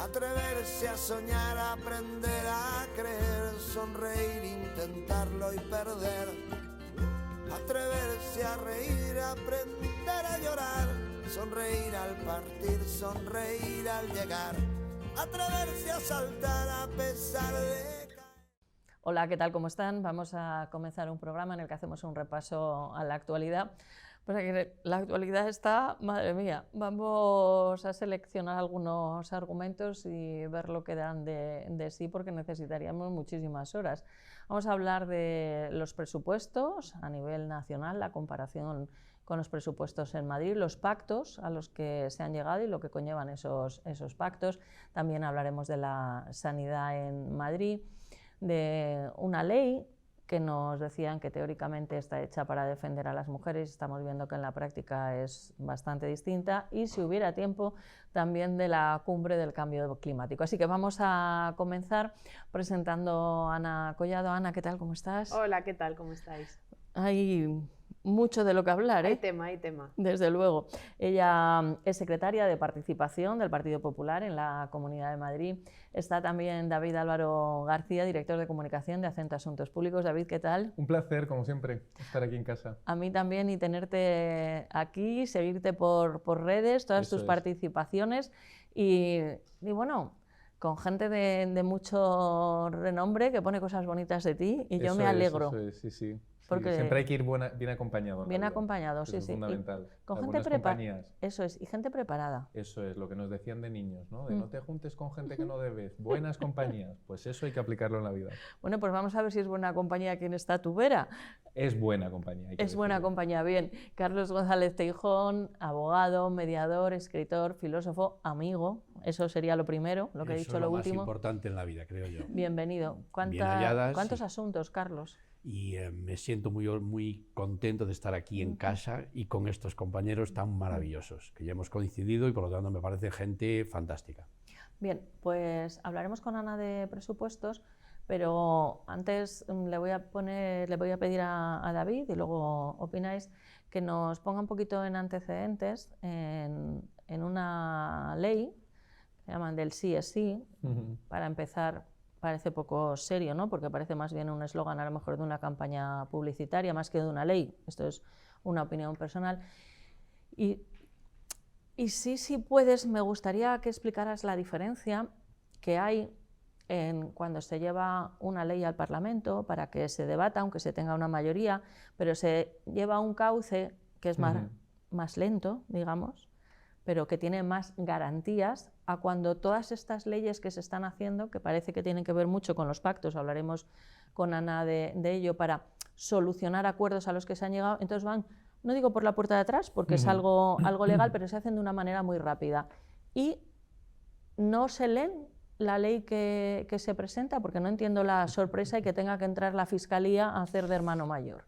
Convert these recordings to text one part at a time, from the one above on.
Atreverse a soñar, aprender a creer, sonreír, intentarlo y perder. Atreverse a reír, aprender a llorar, sonreír al partir, sonreír al llegar. Atreverse a saltar a pesar de caer. Hola, ¿qué tal? ¿Cómo están? Vamos a comenzar un programa en el que hacemos un repaso a la actualidad. Pues la actualidad está, madre mía, vamos a seleccionar algunos argumentos y ver lo que dan de sí, porque necesitaríamos muchísimas horas. Vamos a hablar de los presupuestos a nivel nacional, la comparación con los presupuestos en Madrid, los pactos a los que se han llegado y lo que conllevan esos pactos. También hablaremos de la sanidad en Madrid, de una ley que nos decían que teóricamente está hecha para defender a las mujeres, estamos viendo que en la práctica es bastante distinta, y si hubiera tiempo también de la cumbre del cambio climático. Así que vamos a comenzar presentando a Ana Collado. Ana, ¿qué tal? ¿Cómo estás? Hola, ¿qué tal? ¿Cómo estáis? Hay mucho de lo que hablar, ¿eh? Hay tema. Desde luego. Ella es secretaria de Participación del Partido Popular en la Comunidad de Madrid. Está también David Álvaro García, director de Comunicación de Acento Asuntos Públicos. David, ¿qué tal? Un placer, como siempre, estar aquí en casa. A mí también, y tenerte aquí, seguirte por redes, todas tus participaciones y bueno, con gente de mucho renombre que pone cosas bonitas de ti, y yo me alegro. Eso es, sí. Porque siempre hay que ir bien acompañado. Bien acompañado, sí. Es fundamental. Con gente preparada. Eso es, y gente preparada. Eso es, lo que nos decían de niños, ¿no? De no te juntes con gente que no debes. Buenas compañías. Pues eso hay que aplicarlo en la vida. Bueno, pues vamos a ver si es buena compañía quien está a tu vera. Es buena compañía. Es buena compañía, bien. Carlos González Teijón, abogado, mediador, escritor, filósofo, amigo. Eso sería lo primero, lo que he dicho, lo último. Eso es lo más importante en la vida, creo yo. Bienvenido. Bien halladas, ¿Cuántos asuntos, Carlos? Y me siento muy contento de estar aquí en casa y con estos compañeros tan maravillosos, que ya hemos coincidido y por lo tanto me parece gente fantástica. Bien, pues hablaremos con Ana de presupuestos, pero antes le voy a pedir a David, y luego opináis, que nos ponga un poquito en antecedentes en una ley que llaman del sí es sí. Para empezar, parece poco serio, ¿no? Porque parece más bien un eslogan, a lo mejor, de una campaña publicitaria más que de una ley. Esto es una opinión personal. Y si puedes, me gustaría que explicaras la diferencia que hay en cuando se lleva una ley al Parlamento para que se debata, aunque se tenga una mayoría, pero se lleva un cauce que es más lento, digamos, pero que tiene más garantías, a cuando todas estas leyes que se están haciendo, que parece que tienen que ver mucho con los pactos, hablaremos con Ana de ello, para solucionar acuerdos a los que se han llegado, entonces van, no digo por la puerta de atrás, porque es algo legal, pero se hacen de una manera muy rápida. Y no se leen la ley que se presenta, porque no entiendo la sorpresa y que tenga que entrar la Fiscalía a hacer de hermano mayor.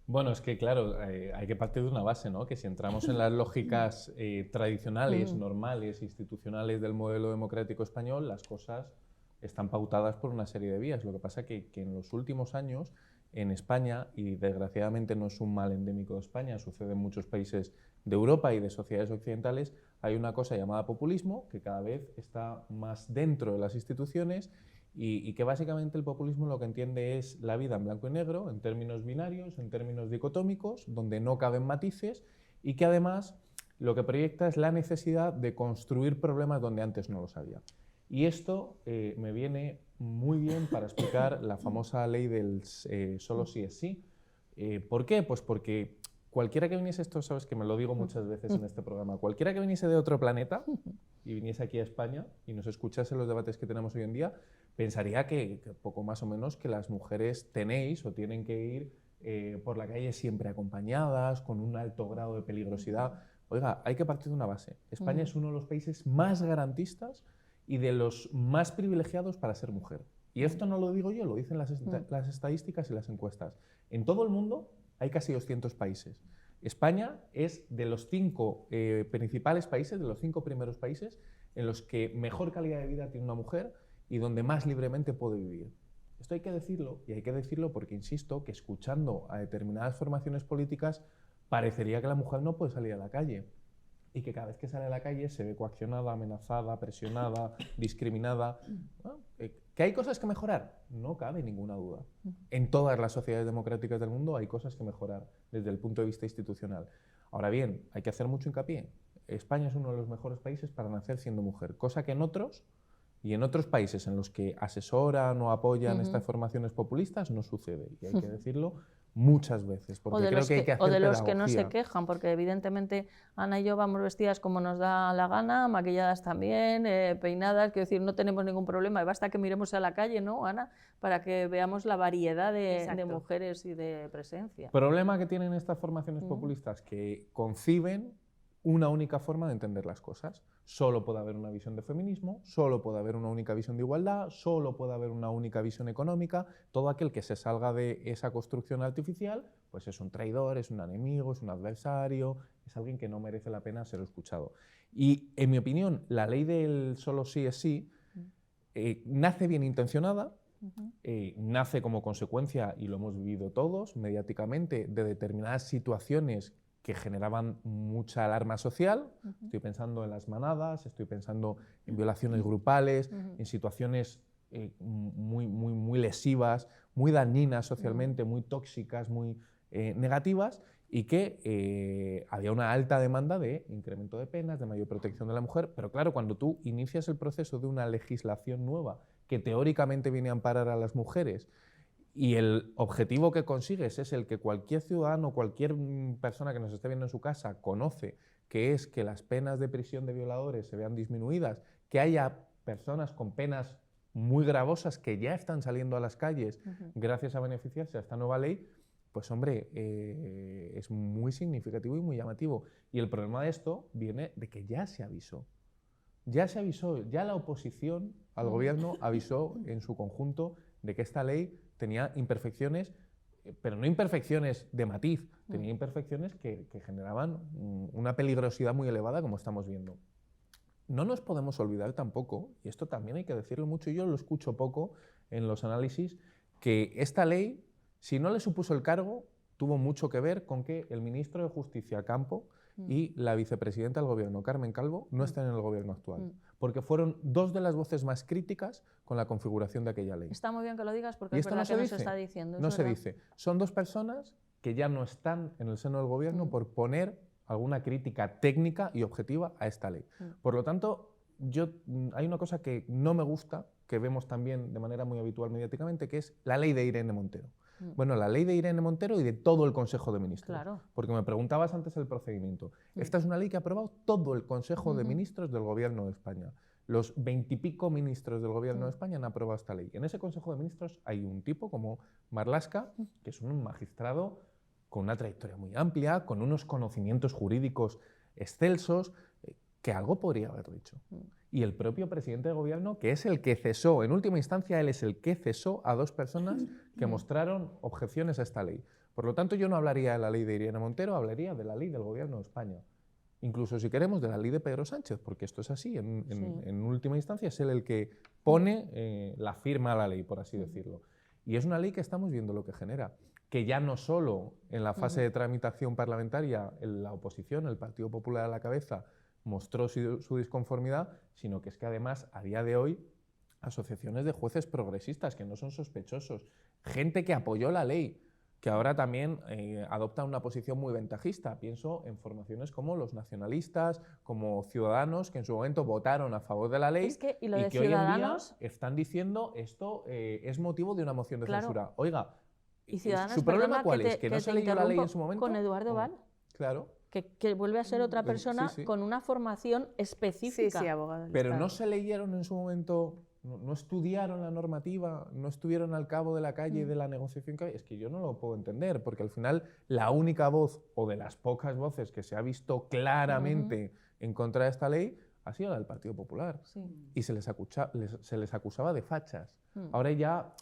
Bueno, es que claro, hay que partir de una base, ¿no? Que si entramos en las lógicas tradicionales, normales, institucionales del modelo democrático español, las cosas están pautadas por una serie de vías. Lo que pasa que en los últimos años, en España, y desgraciadamente no es un mal endémico de España, sucede en muchos países de Europa y de sociedades occidentales, hay una cosa llamada populismo, que cada vez está más dentro de las instituciones, y que básicamente el populismo lo que entiende es la vida en blanco y negro, en términos binarios, en términos dicotómicos, donde no caben matices, y que además lo que proyecta es la necesidad de construir problemas donde antes no los había. Y esto me viene muy bien para explicar la famosa ley del solo sí es sí. ¿Por qué? Pues porque cualquiera que viniese, esto sabes que me lo digo muchas veces en este programa, cualquiera que viniese de otro planeta y viniese aquí a España y nos escuchase los debates que tenemos hoy en día, pensaría que poco más o menos que las mujeres tenéis o tienen que ir por la calle siempre acompañadas, con un alto grado de peligrosidad. Oiga, hay que partir de una base. España es uno de los países más garantistas y de los más privilegiados para ser mujer. Y esto no lo digo yo, lo dicen las estadísticas y las encuestas. En todo el mundo hay casi 200 países. España es de los 5 principales países, de los 5 primeros países, en los que mejor calidad de vida tiene una mujer y donde más libremente puede vivir. Esto hay que decirlo, y hay que decirlo porque insisto que escuchando a determinadas formaciones políticas parecería que la mujer no puede salir a la calle. y que cada vez que sale a la calle se ve coaccionada, amenazada, presionada, discriminada. Bueno, ¿que hay cosas que mejorar? No cabe ninguna duda. En todas las sociedades democráticas del mundo hay cosas que mejorar desde el punto de vista institucional. Ahora bien, hay que hacer mucho hincapié. España es uno de los mejores países para nacer siendo mujer, cosa que en otros países en los que asesoran o apoyan estas formaciones populistas no sucede. Y hay que decirlo muchas veces, porque creo que hay que hacer o de los que no se pedagogía. quejan, porque evidentemente Ana y yo vamos vestidas como nos da la gana, maquilladas también, peinadas, quiero decir, no tenemos ningún problema, y basta que miremos a la calle, ¿no, Ana?, para que veamos la variedad de mujeres y de presencia. Problema que tienen estas formaciones populistas, que conciben una única forma de entender las cosas. Solo puede haber una visión de feminismo, solo puede haber una única visión de igualdad, solo puede haber una única visión económica. Todo aquel que se salga de esa construcción artificial, pues es un traidor, es un enemigo, es un adversario, es alguien que no merece la pena ser escuchado. Y, en mi opinión, la ley del solo sí es sí nace bien intencionada, nace como consecuencia, y lo hemos vivido todos mediáticamente, de determinadas situaciones que generaban mucha alarma social. Estoy pensando en las manadas, estoy pensando en violaciones grupales, en situaciones muy lesivas, muy dañinas socialmente, muy tóxicas, muy negativas, y que había una alta demanda de incremento de penas, de mayor protección de la mujer. Pero claro, cuando tú inicias el proceso de una legislación nueva que teóricamente viene a amparar a las mujeres, y el objetivo que consigues es el que cualquier ciudadano, cualquier persona que nos esté viendo en su casa conoce, que es que las penas de prisión de violadores se vean disminuidas, que haya personas con penas muy gravosas que ya están saliendo a las calles gracias a beneficiarse de esta nueva ley, pues hombre, es muy significativo y muy llamativo. Y el problema de esto viene de que ya se avisó. Ya se avisó, ya la oposición al gobierno avisó en su conjunto de que esta ley tenía imperfecciones, pero no imperfecciones de matiz, tenía imperfecciones que generaban una peligrosidad muy elevada, como estamos viendo. No nos podemos olvidar tampoco, y esto también hay que decirlo mucho, y yo lo escucho poco en los análisis, que esta ley, si no le supuso el cargo, tuvo mucho que ver con que el ministro de Justicia, Campo, y la vicepresidenta del gobierno, Carmen Calvo, no están en el gobierno actual, porque fueron dos de las voces más críticas con la configuración de aquella ley. Está muy bien que lo digas porque ¿Y es esto verdad no que se no se dice? está diciendo. No se dice. Son dos personas que ya no están en el seno del gobierno por poner alguna crítica técnica y objetiva a esta ley. Por lo tanto, hay una cosa que no me gusta, que vemos también de manera muy habitual mediáticamente, que es la ley de Irene Montero. Bueno, la ley de Irene Montero y de todo el Consejo de Ministros. Claro. Porque me preguntabas antes el procedimiento. Esta es una ley que ha aprobado todo el Consejo de Ministros del Gobierno de España. Los 20 y pico ministros del Gobierno de España han aprobado esta ley. En ese Consejo de Ministros hay un tipo como Marlaska, que es un magistrado con una trayectoria muy amplia, con unos conocimientos jurídicos excelsos, que algo podría haber dicho. Y el propio presidente de gobierno, que es el que cesó, en última instancia él es el que cesó a dos personas que mostraron objeciones a esta ley. Por lo tanto, yo no hablaría de la ley de Irene Montero, hablaría de la ley del gobierno de España. Incluso si queremos de la ley de Pedro Sánchez, porque esto es así, en última instancia es él el que pone la firma a la ley, por así decirlo. Y es una ley que estamos viendo lo que genera, que ya no solo en la fase de tramitación parlamentaria la oposición, el Partido Popular a la cabeza, mostró su disconformidad, sino que es que además a día de hoy asociaciones de jueces progresistas que no son sospechosos, gente que apoyó la ley, que ahora también adopta una posición muy ventajista. Pienso en formaciones como los nacionalistas, como Ciudadanos, que en su momento votaron a favor de la ley y lo de que hoy en día Ciudadanos están diciendo esto es motivo de una moción de Claro. censura. Oiga, y Ciudadanos, ¿su problema perdona, cuál es? ¿Que no te se leyó la ley en interrumpo, su momento? con Eduardo Val, Claro. que vuelve a ser otra persona sí. con una formación específica. Sí, abogado. del Pero Estado. no se leyeron en su momento, no estudiaron la normativa, no estuvieron al cabo de la calle de la negociación que había. Es que yo no lo puedo entender, porque al final la única voz, o de las pocas voces que se ha visto claramente en contra de esta ley, ha sido la del Partido Popular. Sí. Y se les acusaba de fachas. Ahora ya,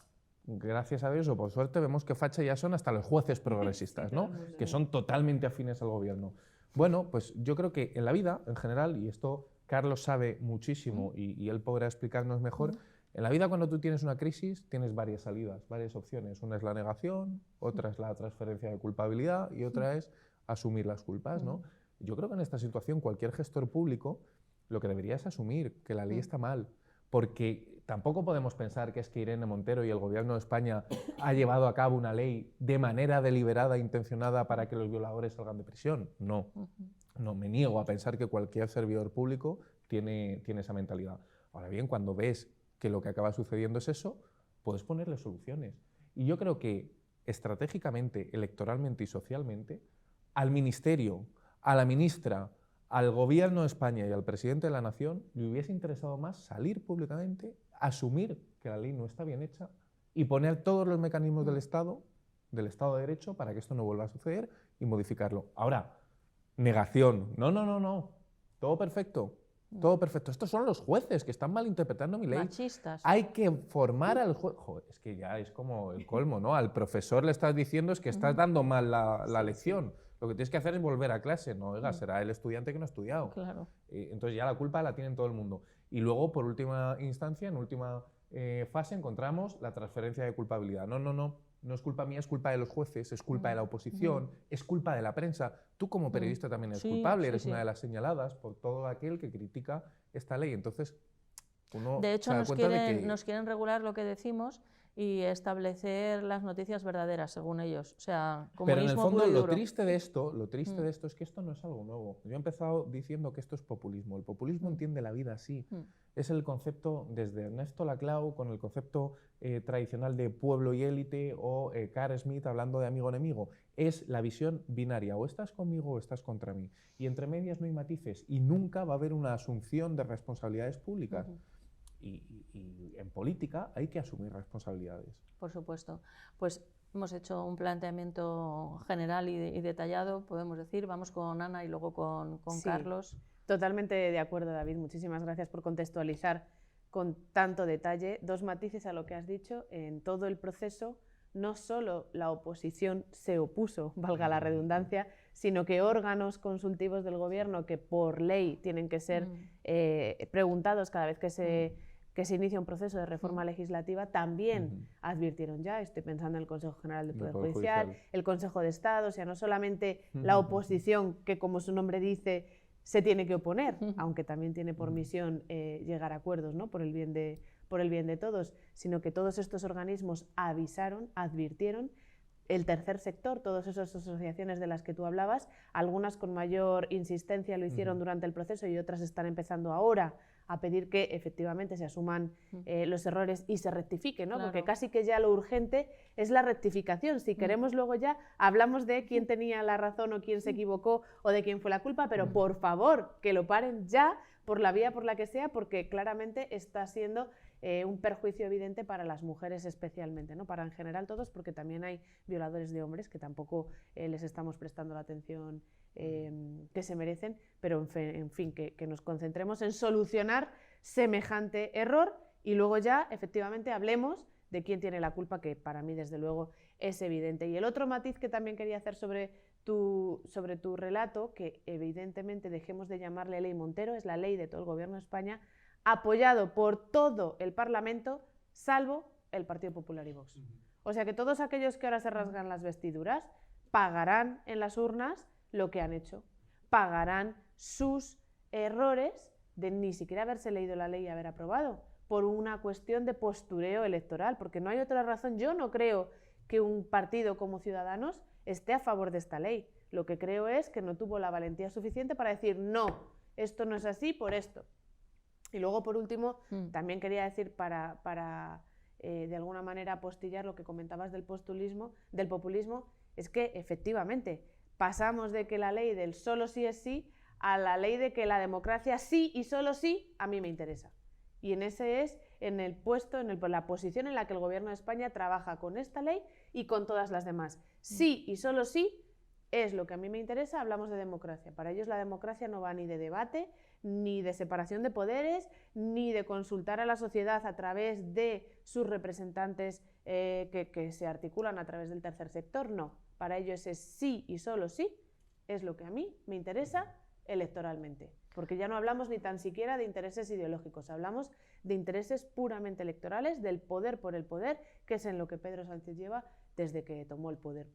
gracias a Dios o por suerte, vemos que facha ya son hasta los jueces progresistas, ¿no? Que son totalmente afines al gobierno. Bueno, pues yo creo que en la vida, en general, y esto Carlos sabe muchísimo y él podrá explicarnos mejor, en la vida cuando tú tienes una crisis tienes varias salidas, varias opciones. Una es la negación, otra es la transferencia de culpabilidad y otra es asumir las culpas, ¿no? Yo creo que en esta situación cualquier gestor público lo que debería es asumir que la ley está mal, porque tampoco podemos pensar que es que Irene Montero y el Gobierno de España ha llevado a cabo una ley de manera deliberada e intencionada para que los violadores salgan de prisión. No, no, me niego a pensar que cualquier servidor público tiene esa mentalidad. Ahora bien, cuando ves que lo que acaba sucediendo es eso, puedes ponerle soluciones. Y yo creo que estratégicamente, electoralmente y socialmente, al Ministerio, a la ministra, al Gobierno de España y al presidente de la Nación le hubiese interesado más salir públicamente, asumir que la ley no está bien hecha y poner todos los mecanismos del Estado de Derecho para que esto no vuelva a suceder y modificarlo. Ahora, negación. No, no, no, no. Todo perfecto. Todo perfecto. Estos son los jueces que están malinterpretando mi ley. Machistas. Hay que formar al juez. Es que ya es como el colmo, ¿no? Al profesor le estás diciendo es que estás dando mal la lección. Lo que tienes que hacer es volver a clase. No, oiga, será el estudiante que no ha estudiado. Claro. Entonces ya la culpa la tiene todo el mundo. Y luego, por última instancia, en última fase, encontramos la transferencia de culpabilidad. No, no, no. No es culpa mía, es culpa de los jueces, es culpa de la oposición, es culpa de la prensa. Tú como periodista también eres culpable, eres una de las señaladas por todo aquel que critica esta ley. Entonces, uno de hecho, se da cuenta de que... nos quieren regular lo que decimos y establecer las noticias verdaderas, según ellos. O sea, comunismo Pero en el fondo puro y lo duro. triste de esto es que esto no es algo nuevo. Yo he empezado diciendo que esto es populismo. El populismo entiende la vida así. Es el concepto desde Ernesto Laclau con el concepto tradicional de pueblo y élite o Carl Smith hablando de amigo-enemigo. Es la visión binaria, o estás conmigo o estás contra mí. Y entre medias no hay matices y nunca va a haber una asunción de responsabilidades públicas. Y en política hay que asumir responsabilidades. Por supuesto. Pues hemos hecho un planteamiento general y detallado, podemos decir. Vamos con Ana y luego con Carlos. Totalmente de acuerdo, David. Muchísimas gracias por contextualizar con tanto detalle. Dos matices a lo que has dicho. En todo el proceso, no solo la oposición se opuso, valga la redundancia, sino que órganos consultivos del Gobierno que por ley tienen que ser preguntados cada vez que se inicia un proceso de reforma legislativa, también advirtieron ya, estoy pensando en el Consejo General del Poder Judicial, el Consejo de Estado, o sea, no solamente la oposición, que como su nombre dice, se tiene que oponer, aunque también tiene por misión llegar a acuerdos, ¿no? por el bien de todos, sino que todos estos organismos avisaron, advirtieron. El tercer sector, todas esas asociaciones de las que tú hablabas, algunas con mayor insistencia lo hicieron durante el proceso y otras están empezando ahora a pedir que efectivamente se asuman los errores y se rectifique, ¿no? Claro. Porque casi que ya lo urgente es la rectificación. Si queremos luego ya hablamos de quién tenía la razón o quién se equivocó o de quién fue la culpa, pero por favor que lo paren ya por la vía por la que sea, porque claramente está siendo un perjuicio evidente para las mujeres especialmente, ¿no? Para en general todos, porque también hay violadores de hombres que tampoco les estamos prestando la atención que se merecen, pero en fin, que nos concentremos en solucionar semejante error y luego ya efectivamente hablemos de quién tiene la culpa, que para mí desde luego es evidente. Y el otro matiz que también quería hacer sobre tu relato, que evidentemente dejemos de llamarle ley Montero, es la ley de todo el Gobierno de España, apoyado por todo el Parlamento, salvo el Partido Popular y Vox. O sea que todos aquellos que ahora se rasgan las vestiduras pagarán en las urnas lo que han hecho, pagarán sus errores de ni siquiera haberse leído la ley y haber aprobado, por una cuestión de postureo electoral, porque no hay otra razón. Yo no creo que un partido como Ciudadanos esté a favor de esta ley. Lo que creo es que no tuvo la valentía suficiente para decir no, esto no es así por esto. Y luego, por último, también quería decir para de alguna manera apostillar lo que comentabas del populismo, es que efectivamente pasamos de que la ley del solo sí es sí a la ley de que la democracia sí y solo sí a mí me interesa. Y en ese es en el puesto, la posición en la que el Gobierno de España trabaja con esta ley y con todas las demás. Sí y solo sí es lo que a mí me interesa, hablamos de democracia. Para ellos la democracia no va ni de debate, ni de separación de poderes, ni de consultar a la sociedad a través de sus representantes que se articulan a través del tercer sector, no. Para ellos es sí y solo sí, es lo que a mí me interesa electoralmente. Porque ya no hablamos ni tan siquiera de intereses ideológicos, hablamos de intereses puramente electorales, del poder por el poder, que es en lo que Pedro Sánchez lleva desde que tomó el poder.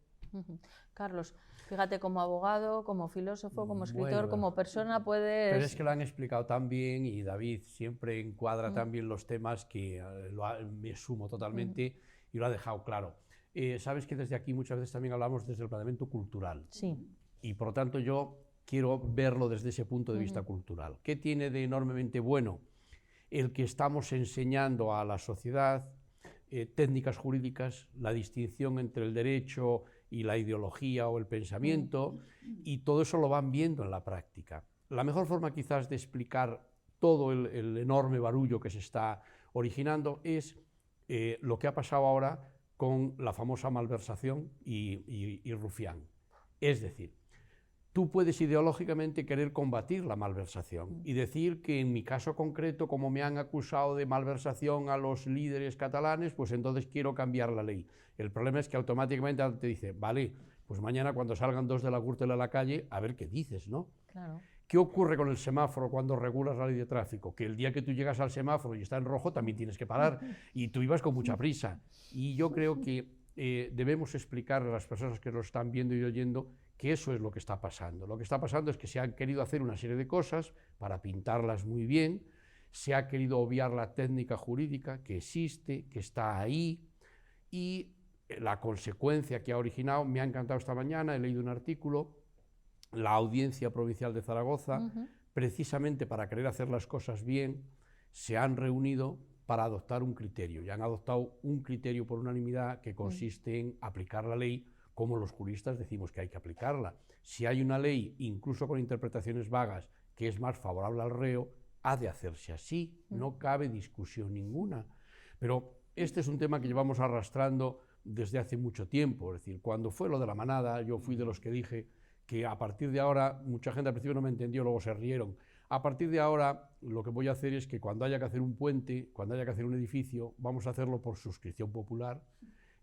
Carlos, fíjate, como abogado, como filósofo, como escritor, Bueno, como persona, puedes... Pero es que lo han explicado tan bien y David siempre encuadra tan bien los temas que me sumo totalmente y lo ha dejado claro. Sabes que desde aquí muchas veces también hablamos desde el planteamiento cultural. Sí. Y por lo tanto yo quiero verlo desde ese punto de vista cultural. ¿Qué tiene de enormemente bueno el que estamos enseñando a la sociedad técnicas jurídicas, la distinción entre el derecho y la ideología o el pensamiento, y todo eso lo van viendo en la práctica? La mejor forma quizás de explicar todo el enorme barullo que se está originando es lo que ha pasado ahora con la famosa malversación y Rufián. Es decir, tú puedes ideológicamente querer combatir la malversación y decir que en mi caso concreto, como me han acusado de malversación a los líderes catalanes, pues entonces quiero cambiar la ley. El problema es que automáticamente te dice, vale, pues mañana cuando salgan 2 de la Gürtel a la calle, a ver qué dices, ¿no? Claro. ¿Qué ocurre con el semáforo cuando regulas la ley de tráfico? Que el día que tú llegas al semáforo y está en rojo también tienes que parar y tú ibas con mucha prisa. Y yo creo que debemos explicar a las personas que nos están viendo y oyendo que eso es lo que está pasando. Lo que está pasando es que se han querido hacer una serie de cosas para pintarlas muy bien, se ha querido obviar la técnica jurídica que existe, que está ahí, y la consecuencia que ha originado, me ha encantado esta mañana, he leído un artículo, la Audiencia Provincial de Zaragoza, precisamente para querer hacer las cosas bien, se han reunido para adoptar un criterio, y han adoptado un criterio por unanimidad que consiste en aplicar la ley como los juristas decimos que hay que aplicarla. Si hay una ley, incluso con interpretaciones vagas, que es más favorable al reo, ha de hacerse así, no cabe discusión ninguna. Pero este es un tema que llevamos arrastrando desde hace mucho tiempo, es decir, cuando fue lo de la manada, yo fui de los que dije que a partir de ahora, mucha gente al principio no me entendió, luego se rieron, a partir de ahora lo que voy a hacer es que cuando haya que hacer un puente, cuando haya que hacer un edificio, vamos a hacerlo por suscripción popular,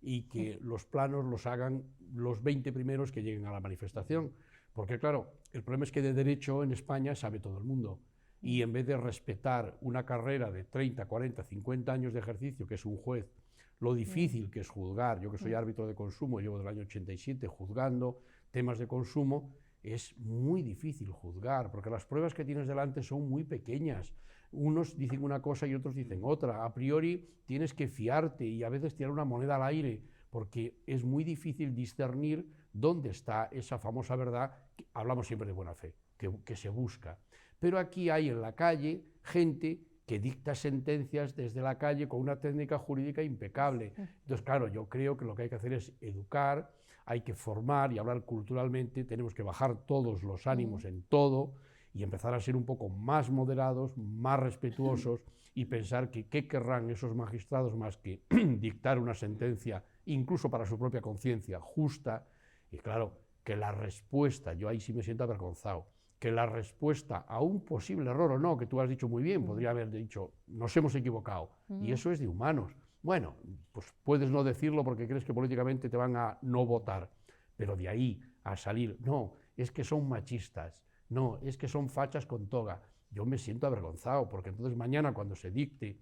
y que los planos los hagan los 20 primeros que lleguen a la manifestación. Porque claro, el problema es que de derecho en España sabe todo el mundo, y en vez de respetar una carrera de 30, 40, 50 años de ejercicio, que es un juez, lo difícil que es juzgar, yo que soy árbitro de consumo, llevo del año 87 juzgando temas de consumo, es muy difícil juzgar, porque las pruebas que tienes delante son muy pequeñas. Unos dicen una cosa y otros dicen otra. A priori tienes que fiarte y a veces tirar una moneda al aire, porque es muy difícil discernir dónde está esa famosa verdad, que hablamos siempre de buena fe, que se busca. Pero aquí hay en la calle gente que dicta sentencias desde la calle con una técnica jurídica impecable. Entonces, claro, yo creo que lo que hay que hacer es educar, hay que formar y hablar culturalmente, tenemos que bajar todos los ánimos en todo y empezar a ser un poco más moderados, más respetuosos y pensar que qué querrán esos magistrados más que dictar una sentencia, incluso para su propia conciencia, justa. Y claro, que la respuesta, yo ahí sí me siento avergonzado, que la respuesta a un posible error o no, que tú has dicho muy bien, podría haber dicho, nos hemos equivocado, y eso es de humanos. Bueno, pues puedes no decirlo porque crees que políticamente te van a no votar, pero de ahí a salir, no, es que son machistas, no, es que son fachas con toga. Yo me siento avergonzado, porque entonces mañana cuando se dicte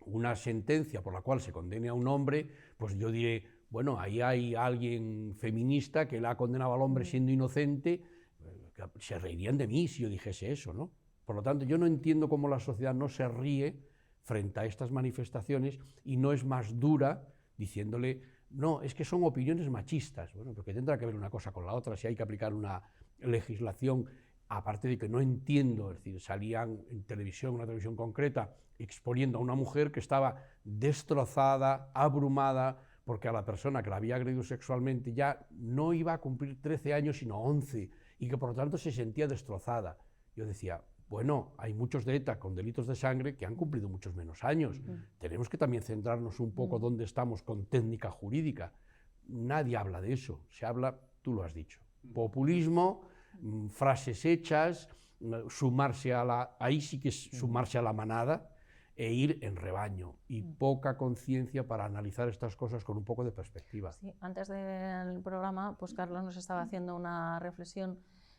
una sentencia por la cual se condene a un hombre, pues yo diré, bueno, ahí hay alguien feminista que la ha condenado al hombre siendo inocente, se reirían de mí si yo dijese eso, ¿no? Por lo tanto, yo no entiendo cómo la sociedad no se ríe frente a estas manifestaciones y no es más dura diciéndole, no, es que son opiniones machistas. Bueno, porque tendrá que ver una cosa con la otra, si hay que aplicar una legislación, aparte de que no entiendo, es decir, salían en televisión, una televisión concreta, exponiendo a una mujer que estaba destrozada, abrumada, porque a la persona que la había agredido sexualmente ya no iba a cumplir 13 años, sino 11, y que por lo tanto se sentía destrozada. Yo decía, bueno, hay muchos de ETA con delitos de sangre que han cumplido muchos menos años. Tenemos que también centrarnos un poco dónde estamos con técnica jurídica. Nadie habla de eso, se habla, tú lo has dicho, populismo, frases hechas, sumarse a la, ahí sí que es sumarse a la manada e ir en rebaño, y poca conciencia para analizar estas cosas con un poco de perspectiva. Sí, antes del programa, pues Carlos nos estaba haciendo una reflexión.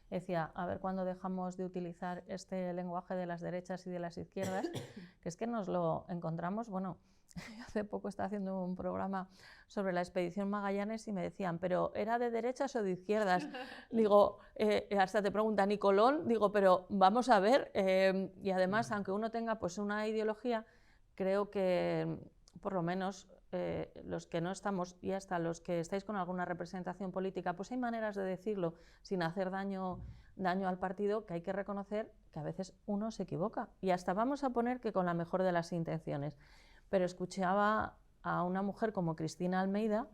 Decía, a ver cuándo dejamos de utilizar este lenguaje de las derechas y de las izquierdas, que es que nos lo encontramos, bueno, Hace poco estaba haciendo un programa sobre la expedición Magallanes y me decían, ¿pero era de derechas o de izquierdas? Digo, hasta te preguntan, ¿y Colón? Digo, pero vamos a ver. Y además, aunque uno tenga pues una ideología, creo que por lo menos los que no estamos y hasta los que estáis con alguna representación política, pues hay maneras de decirlo sin hacer daño al partido, que hay que reconocer que a veces uno se equivoca. Y hasta vamos a poner que con la mejor de las intenciones. Pero escuchaba a una mujer como Cristina Almeida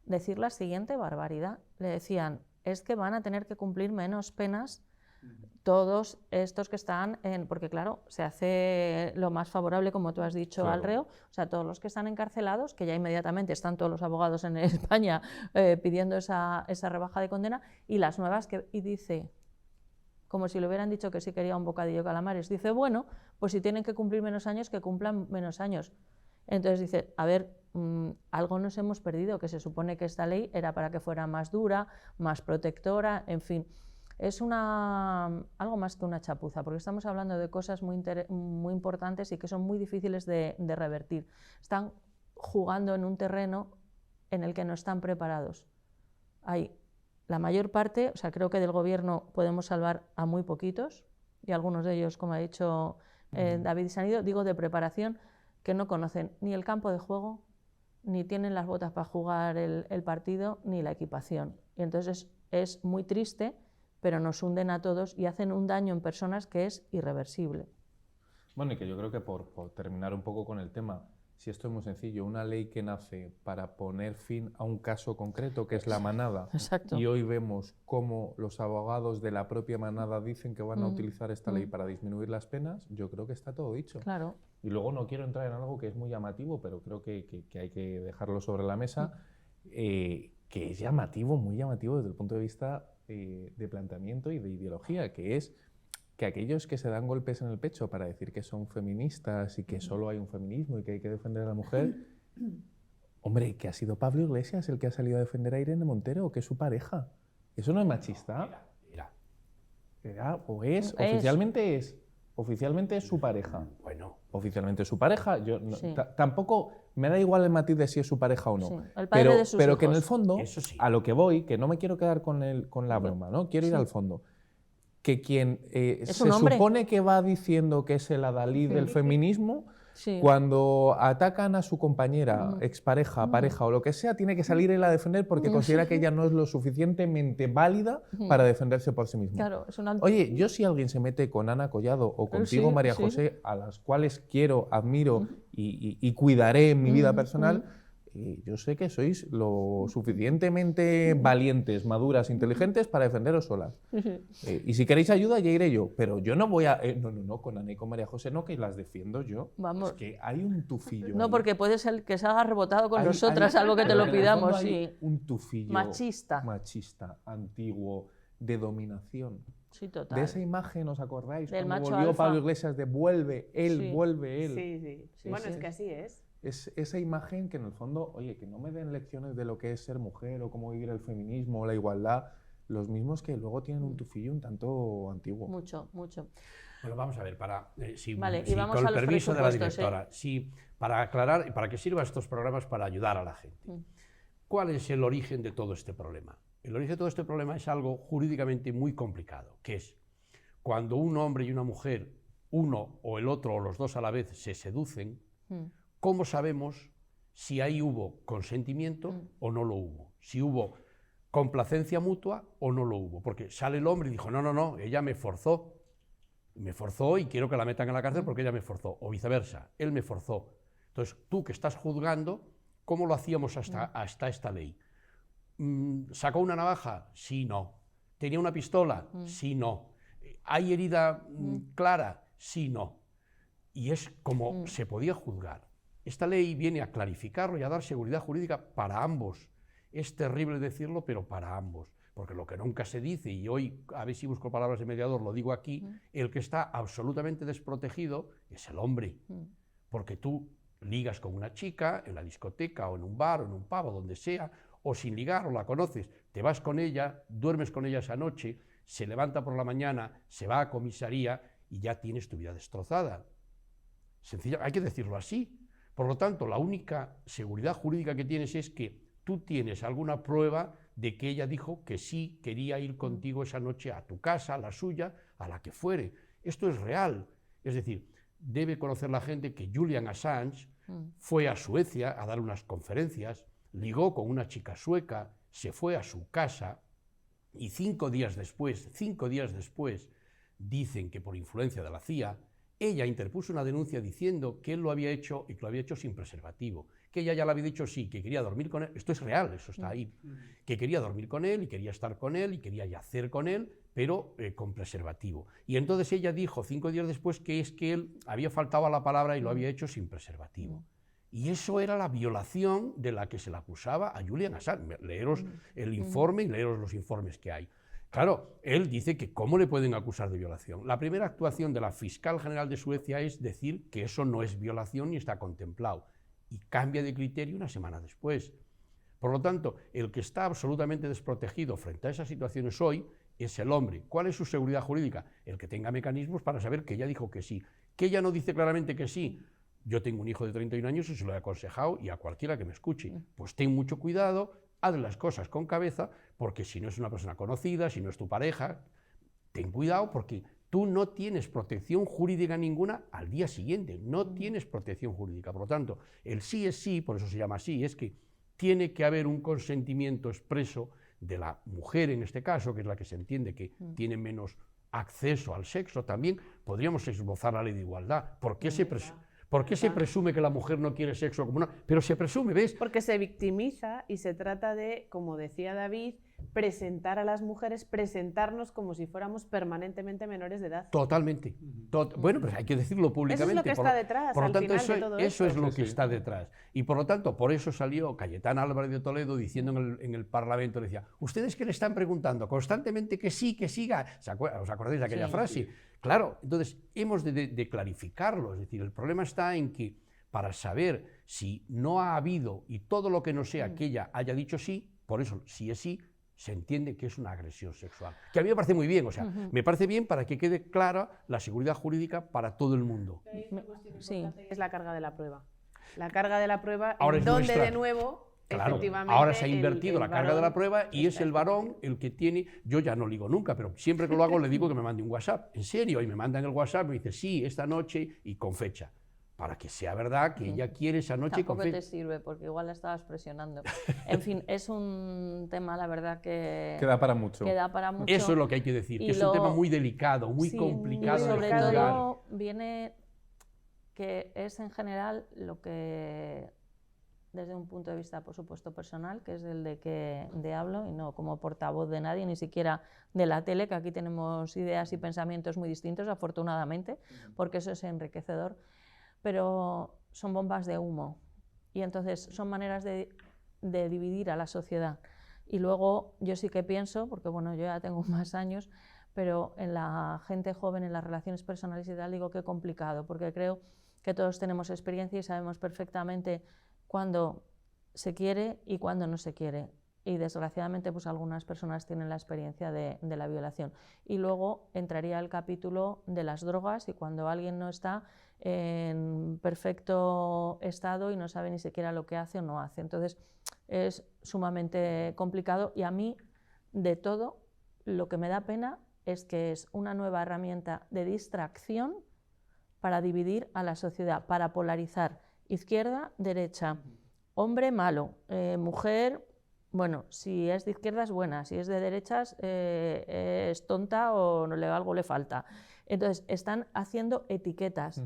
decir la siguiente barbaridad. Le decían, es que van a tener que cumplir menos penas todos estos que están en... Porque claro, se hace lo más favorable, como tú has dicho, Claro. al reo. O sea, todos los que están encarcelados, que ya inmediatamente están todos los abogados en España pidiendo esa rebaja de condena, y las nuevas que... Y dice, como si le hubieran dicho que sí quería un bocadillo de calamares, dice, bueno, pues si tienen que cumplir menos años, que cumplan menos años. Entonces dice, a ver, algo nos hemos perdido, que se supone que esta ley era para que fuera más dura, más protectora, en fin. Es algo más que una chapuza, porque estamos hablando de cosas muy importantes y que son muy difíciles de revertir. Están jugando en un terreno en el que no están preparados. Hay la mayor parte, o sea, creo que del gobierno podemos salvar a muy poquitos, y algunos de ellos, como ha dicho David Sanido, digo de preparación, que no conocen ni el campo de juego, ni tienen las botas para jugar el partido, ni la equipación. Y entonces es muy triste, pero nos hunden a todos y hacen un daño en personas que es irreversible. Bueno, y que yo creo que por terminar un poco con el tema, si esto es muy sencillo, una ley que nace para poner fin a un caso concreto, que es la manada, Exacto. y hoy vemos cómo los abogados de la propia manada dicen que van a utilizar esta ley para disminuir las penas, yo creo que está todo dicho. Claro. Y luego no quiero entrar en algo que es muy llamativo, pero creo que hay que dejarlo sobre la mesa, que es llamativo, muy llamativo desde el punto de vista de planteamiento y de ideología, que es que aquellos que se dan golpes en el pecho para decir que son feministas y que solo hay un feminismo y que hay que defender a la mujer, hombre, que ha sido Pablo Iglesias el que ha salido a defender a Irene Montero, o que es su pareja. ¿Eso no es machista? Era o es, oficialmente es su pareja. Bueno, Oficialmente es su pareja. Yo Sí. tampoco me da igual el matiz de si es su pareja o no. Sí, el padre de sus pero que en hijos. el fondo, Eso sí. a lo que voy, que no me quiero quedar con la broma, ¿no? Quiero ir al fondo. Que quien se un hombre. supone que va diciendo que es el adalid del feminismo, Sí. cuando atacan a su compañera, expareja, pareja o lo que sea, tiene que salir él a defender porque considera que ella no es lo suficientemente válida para defenderse por sí misma. Claro, es una... Oye, yo si alguien se mete con Ana Collado o contigo, sí, María sí. José, a las cuales quiero, admiro y cuidaré en mi vida personal, yo sé que sois lo suficientemente valientes, maduras, inteligentes para defenderos solas. Y si queréis ayuda, ya iré yo. Pero yo no voy a... No, con Ana y con María José no, que las defiendo yo. Vamos. Es que hay un tufillo No, ahí. porque puede ser que se haga rebotado con Hay- nosotras, hay- algo que te pero lo en el pidamos. fondo hay Sí. un tufillo Machista. antiguo, de dominación. Sí, total. De esa imagen, ¿os acordáis? Del Cuando macho volvió alfa. Pablo Iglesias de vuelve él, Sí. vuelve él. Sí, sí. Sí, Bueno, sí. es que así es. Es esa imagen que en el fondo, oye, que no me den lecciones de lo que es ser mujer o cómo vivir el feminismo o la igualdad, los mismos que luego tienen un tufillo un tanto antiguo. Mucho, mucho. Bueno, vamos a ver, Vale, y vamos con a el los permiso de la presupuestos, directora, para aclarar y para que sirvan estos programas para ayudar a la gente. ¿Cuál es el origen de todo este problema? El origen de todo este problema es algo jurídicamente muy complicado, que es cuando un hombre y una mujer, uno o el otro o los dos a la vez, se seducen, ¿cómo sabemos si ahí hubo consentimiento o no lo hubo? Si hubo complacencia mutua o no lo hubo. Porque sale el hombre y dijo, no, ella me forzó y quiero que la metan en la cárcel porque ella me forzó, o viceversa, él me forzó. Entonces, tú que estás juzgando, ¿cómo lo hacíamos hasta esta ley? ¿Sacó una navaja? Sí, no. ¿Tenía una pistola? Sí, no. ¿Hay herida clara? Sí, no. Y es como se podía juzgar. Esta ley viene a clarificarlo y a dar seguridad jurídica para ambos. Es terrible decirlo, pero para ambos. Porque lo que nunca se dice, y hoy, a ver si busco palabras de mediador, lo digo aquí, el que está absolutamente desprotegido es el hombre. Porque tú ligas con una chica en la discoteca o en un bar o en un pub o donde sea, o sin ligar o la conoces, te vas con ella, duermes con ella esa noche, se levanta por la mañana, se va a comisaría y ya tienes tu vida destrozada. Sencillo, hay que decirlo así, Por lo tanto, la única seguridad jurídica que tienes es que tú tienes alguna prueba de que ella dijo que sí quería ir contigo esa noche a tu casa, a la suya, a la que fuere. Esto es real. Es decir, debe conocer la gente que Julian Assange fue a Suecia a dar unas conferencias, ligó con una chica sueca, se fue a su casa y 5 días después, dicen que por influencia de la CIA, ella interpuso una denuncia diciendo que él lo había hecho y que lo había hecho sin preservativo, que ella ya le había dicho sí, que quería dormir con él, esto es real, eso está ahí, que quería dormir con él y quería estar con él y quería yacer con él, pero con preservativo. Y entonces ella dijo 5 días después que es que él había faltado a la palabra y lo había hecho sin preservativo. Y eso era la violación de la que se le acusaba a Julian Assange. Leeros el informe y leeros los informes que hay. Claro, él dice que ¿cómo le pueden acusar de violación? La primera actuación de la fiscal general de Suecia es decir que eso no es violación ni está contemplado. Y cambia de criterio una semana después. Por lo tanto, el que está absolutamente desprotegido frente a esas situaciones hoy es el hombre. ¿Cuál es su seguridad jurídica? El que tenga mecanismos para saber que ella dijo que sí. Que ella no dice claramente que sí. Yo tengo un hijo de 31 años y se lo he aconsejado, y a cualquiera que me escuche, pues ten mucho cuidado, haz las cosas con cabeza, porque si no es una persona conocida, si no es tu pareja, ten cuidado porque tú no tienes protección jurídica ninguna al día siguiente, no tienes protección jurídica. Por lo tanto, el sí es sí, por eso se llama así, es que tiene que haber un consentimiento expreso de la mujer en este caso, que es la que se entiende que tiene menos acceso al sexo. También podríamos esbozar la ley de igualdad. ¿Por qué se presume que la mujer no quiere sexo como una? Pero se presume, ¿ves? Porque se victimiza y se trata de, como decía David, presentar a las mujeres, presentarnos como si fuéramos permanentemente menores de edad. Totalmente. Bueno, pues hay que decirlo públicamente. Eso es lo que está detrás, por lo al tanto, final de todo eso es esto. lo que está detrás. Y por lo tanto, por eso salió Cayetana Álvarez de Toledo diciendo en el Parlamento, decía, ¿ustedes qué le están preguntando? Constantemente que sí, que siga. ¿Os acordáis de aquella frase? Claro, entonces hemos de clarificarlo. Es decir, el problema está en que para saber si no ha habido, y todo lo que no sea que ella haya dicho sí, por eso si es sí, se entiende que es una agresión sexual. Que a mí me parece muy bien, o sea, me parece bien para que quede clara la seguridad jurídica para todo el mundo. Sí. Es la carga de la prueba. La carga de la prueba, Ahora en es donde nuestra. de nuevo, Claro, efectivamente, ahora se ha invertido el la carga de la varón prueba y es está el varón el que tiene, yo ya no ligo nunca, pero siempre que lo hago le digo que me mande un WhatsApp, en serio, y me mandan el WhatsApp, me dice sí, esta noche y con fecha, para que sea verdad que ella quiere esa noche Tampoco con fecha. te sirve, porque igual la estabas presionando. En fin, es un tema, la verdad, que Queda para mucho. da para mucho. Eso es lo que hay que decir, Y que es un tema lo- muy delicado, muy Sí, complicado Y de sobre juzgar. todo viene que es en general lo que, desde un punto de vista, por supuesto, personal, que es el de hablo, y no como portavoz de nadie, ni siquiera de la tele, que aquí tenemos ideas y pensamientos muy distintos, afortunadamente, porque eso es enriquecedor, pero son bombas de humo, y entonces son maneras de dividir a la sociedad. Y luego yo sí que pienso, porque bueno, yo ya tengo más años, pero en la gente joven, en las relaciones personales y tal, digo que complicado, porque creo que todos tenemos experiencia y sabemos perfectamente cuándo se quiere y cuándo no se quiere. Y desgraciadamente pues algunas personas tienen la experiencia de la violación. Y luego entraría el capítulo de las drogas, y cuando alguien no está en perfecto estado y no sabe ni siquiera lo que hace o no hace. Entonces es sumamente complicado, y a mí de todo lo que me da pena es que es una nueva herramienta de distracción para dividir a la sociedad, para polarizar izquierda, derecha, hombre malo, mujer, bueno, si es de izquierda es buena, si es de derechas es tonta o algo le falta. Entonces están haciendo etiquetas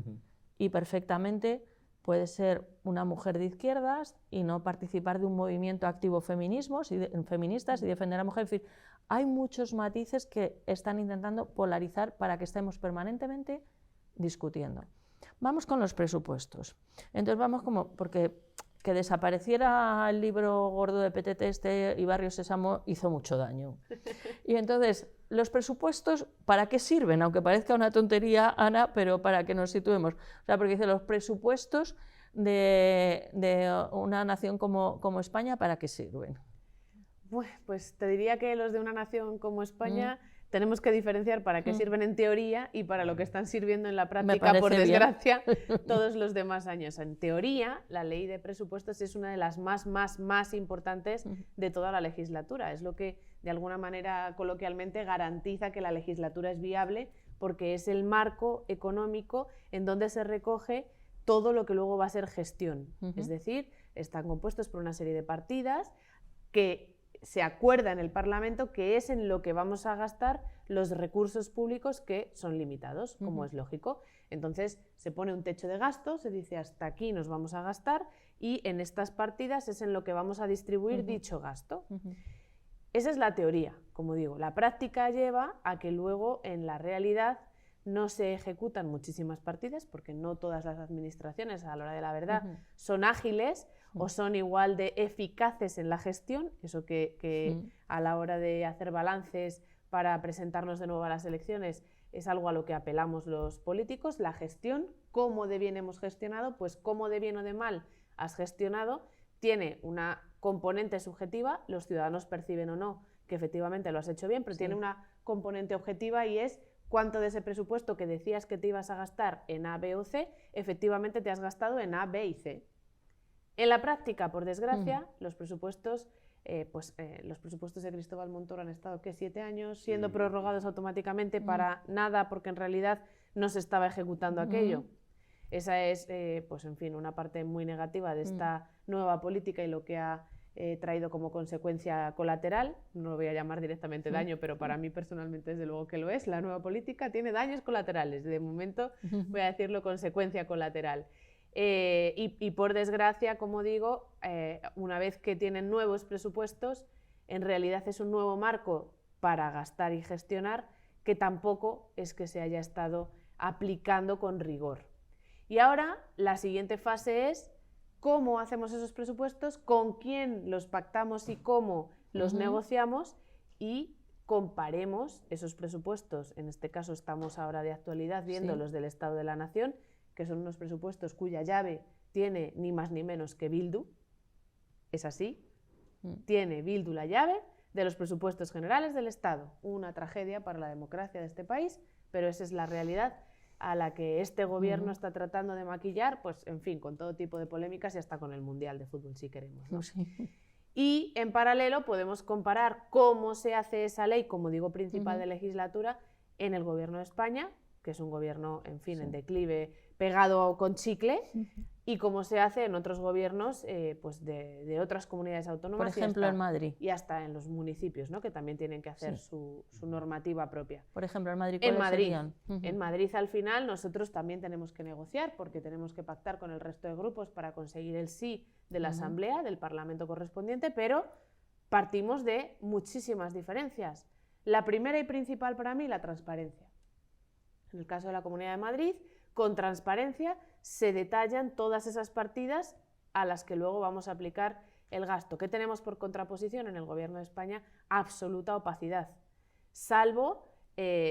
y perfectamente puede ser una mujer de izquierdas y no participar de un movimiento activo feministas y defender a la mujer. Es decir, hay muchos matices que están intentando polarizar para que estemos permanentemente discutiendo. Vamos con los presupuestos. Entonces vamos porque que desapareciera el libro gordo de PTT y Barrio Sésamo hizo mucho daño. Y entonces, los presupuestos, ¿para qué sirven? Aunque parezca una tontería, Ana, pero para que nos situemos. O sea, porque dice, los presupuestos de una nación como España, ¿para qué sirven? Pues te diría que los de una nación como España tenemos que diferenciar para qué sirven en teoría y para lo que están sirviendo en la Me práctica, parece por bien. desgracia, todos los demás años. En teoría, la ley de presupuestos es una de las más importantes de toda la legislatura. Es lo que, de alguna manera, coloquialmente, garantiza que la legislatura es viable, porque es el marco económico en donde se recoge todo lo que luego va a ser gestión. Es decir, están compuestos por una serie de partidas que se acuerda en el Parlamento que es en lo que vamos a gastar los recursos públicos, que son limitados, como es lógico. Entonces se pone un techo de gasto, se dice hasta aquí nos vamos a gastar y en estas partidas es en lo que vamos a distribuir dicho gasto. Esa es la teoría, como digo. La práctica lleva a que luego en la realidad no se ejecutan muchísimas partidas, porque no todas las administraciones, a la hora de la verdad, son ágiles o son igual de eficaces en la gestión, eso que a la hora de hacer balances para presentarnos de nuevo a las elecciones es algo a lo que apelamos los políticos. La gestión, cómo de bien hemos gestionado, pues cómo de bien o de mal has gestionado, tiene una componente subjetiva, los ciudadanos perciben o no que efectivamente lo has hecho bien, pero tiene una componente objetiva y es cuánto de ese presupuesto que decías que te ibas a gastar en A, B o C, efectivamente te has gastado en A, B y C. En la práctica, por desgracia, los presupuestos de Cristóbal Montoro han estado, ¿qué?, 7 años siendo prorrogados automáticamente para nada, porque en realidad no se estaba ejecutando aquello. Esa es, pues en fin, una parte muy negativa de esta nueva política y lo que ha traído como consecuencia colateral. No lo voy a llamar directamente daño, pero para mí personalmente desde luego que lo es. La nueva política tiene daños colaterales. De momento voy a decirlo consecuencia colateral. Y por desgracia, como digo, una vez que tienen nuevos presupuestos, en realidad es un nuevo marco para gastar y gestionar que tampoco es que se haya estado aplicando con rigor. Y ahora la siguiente fase es cómo hacemos esos presupuestos, con quién los pactamos y cómo los negociamos, y comparemos esos presupuestos. En este caso estamos ahora de actualidad viendo los del Estado de la Nación, que son unos presupuestos cuya llave tiene ni más ni menos que Bildu. Es así. Tiene Bildu la llave de los presupuestos generales del Estado. Una tragedia para la democracia de este país, pero esa es la realidad a la que este gobierno está tratando de maquillar, pues en fin, con todo tipo de polémicas y hasta con el Mundial de Fútbol, si queremos, ¿no? Y en paralelo podemos comparar cómo se hace esa ley, como digo, principal de legislatura en el gobierno de España, que es un gobierno, en fin, en declive, pegado con chicle, y cómo se hace en otros gobiernos pues de otras comunidades autónomas. Por ejemplo, en Madrid. Y hasta en los municipios, ¿no?, que también tienen que hacer su normativa propia. Por ejemplo, en Madrid. En Madrid, al final, nosotros también tenemos que negociar, porque tenemos que pactar con el resto de grupos para conseguir el sí de la Asamblea, del Parlamento correspondiente, pero partimos de muchísimas diferencias. La primera y principal para mí, la transparencia. En el caso de la Comunidad de Madrid, con transparencia se detallan todas esas partidas a las que luego vamos a aplicar el gasto. ¿Qué tenemos por contraposición en el Gobierno de España? Absoluta opacidad. Salvo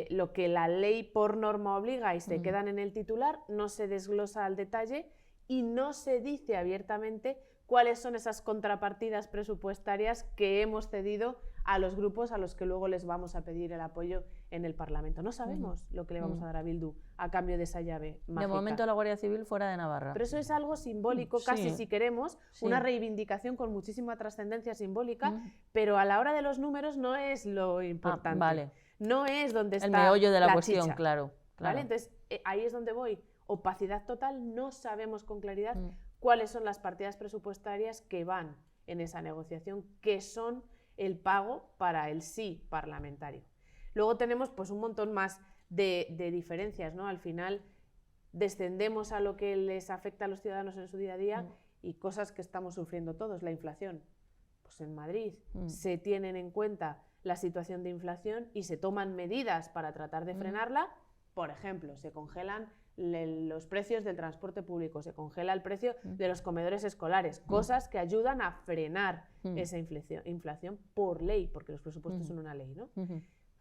lo que la ley por norma obliga y se quedan en el titular, no se desglosa al detalle y no se dice abiertamente cuáles son esas contrapartidas presupuestarias que hemos cedido a los grupos a los que luego les vamos a pedir el apoyo en el Parlamento. No sabemos lo que le vamos a dar a Bildu a cambio de esa llave mágica. De momento la Guardia Civil fuera de Navarra. Pero eso es algo simbólico, casi si queremos, una reivindicación con muchísima trascendencia simbólica, pero a la hora de los números no es lo importante. No es donde está el meollo de la cuestión, chicha, claro. ¿vale? Entonces, ahí es donde voy. Opacidad total, no sabemos con claridad cuáles son las partidas presupuestarias que van en esa negociación, que son el pago para el sí parlamentario. Luego tenemos pues un montón más de diferencias, ¿no? Al final descendemos a lo que les afecta a los ciudadanos en su día a día y cosas que estamos sufriendo todos, la inflación. Pues en Madrid se tienen en cuenta la situación de inflación y se toman medidas para tratar de frenarla. Por ejemplo, se congelan los precios del transporte público, se congela el precio de los comedores escolares, cosas que ayudan a frenar esa inflación por ley, porque los presupuestos son una ley, ¿no?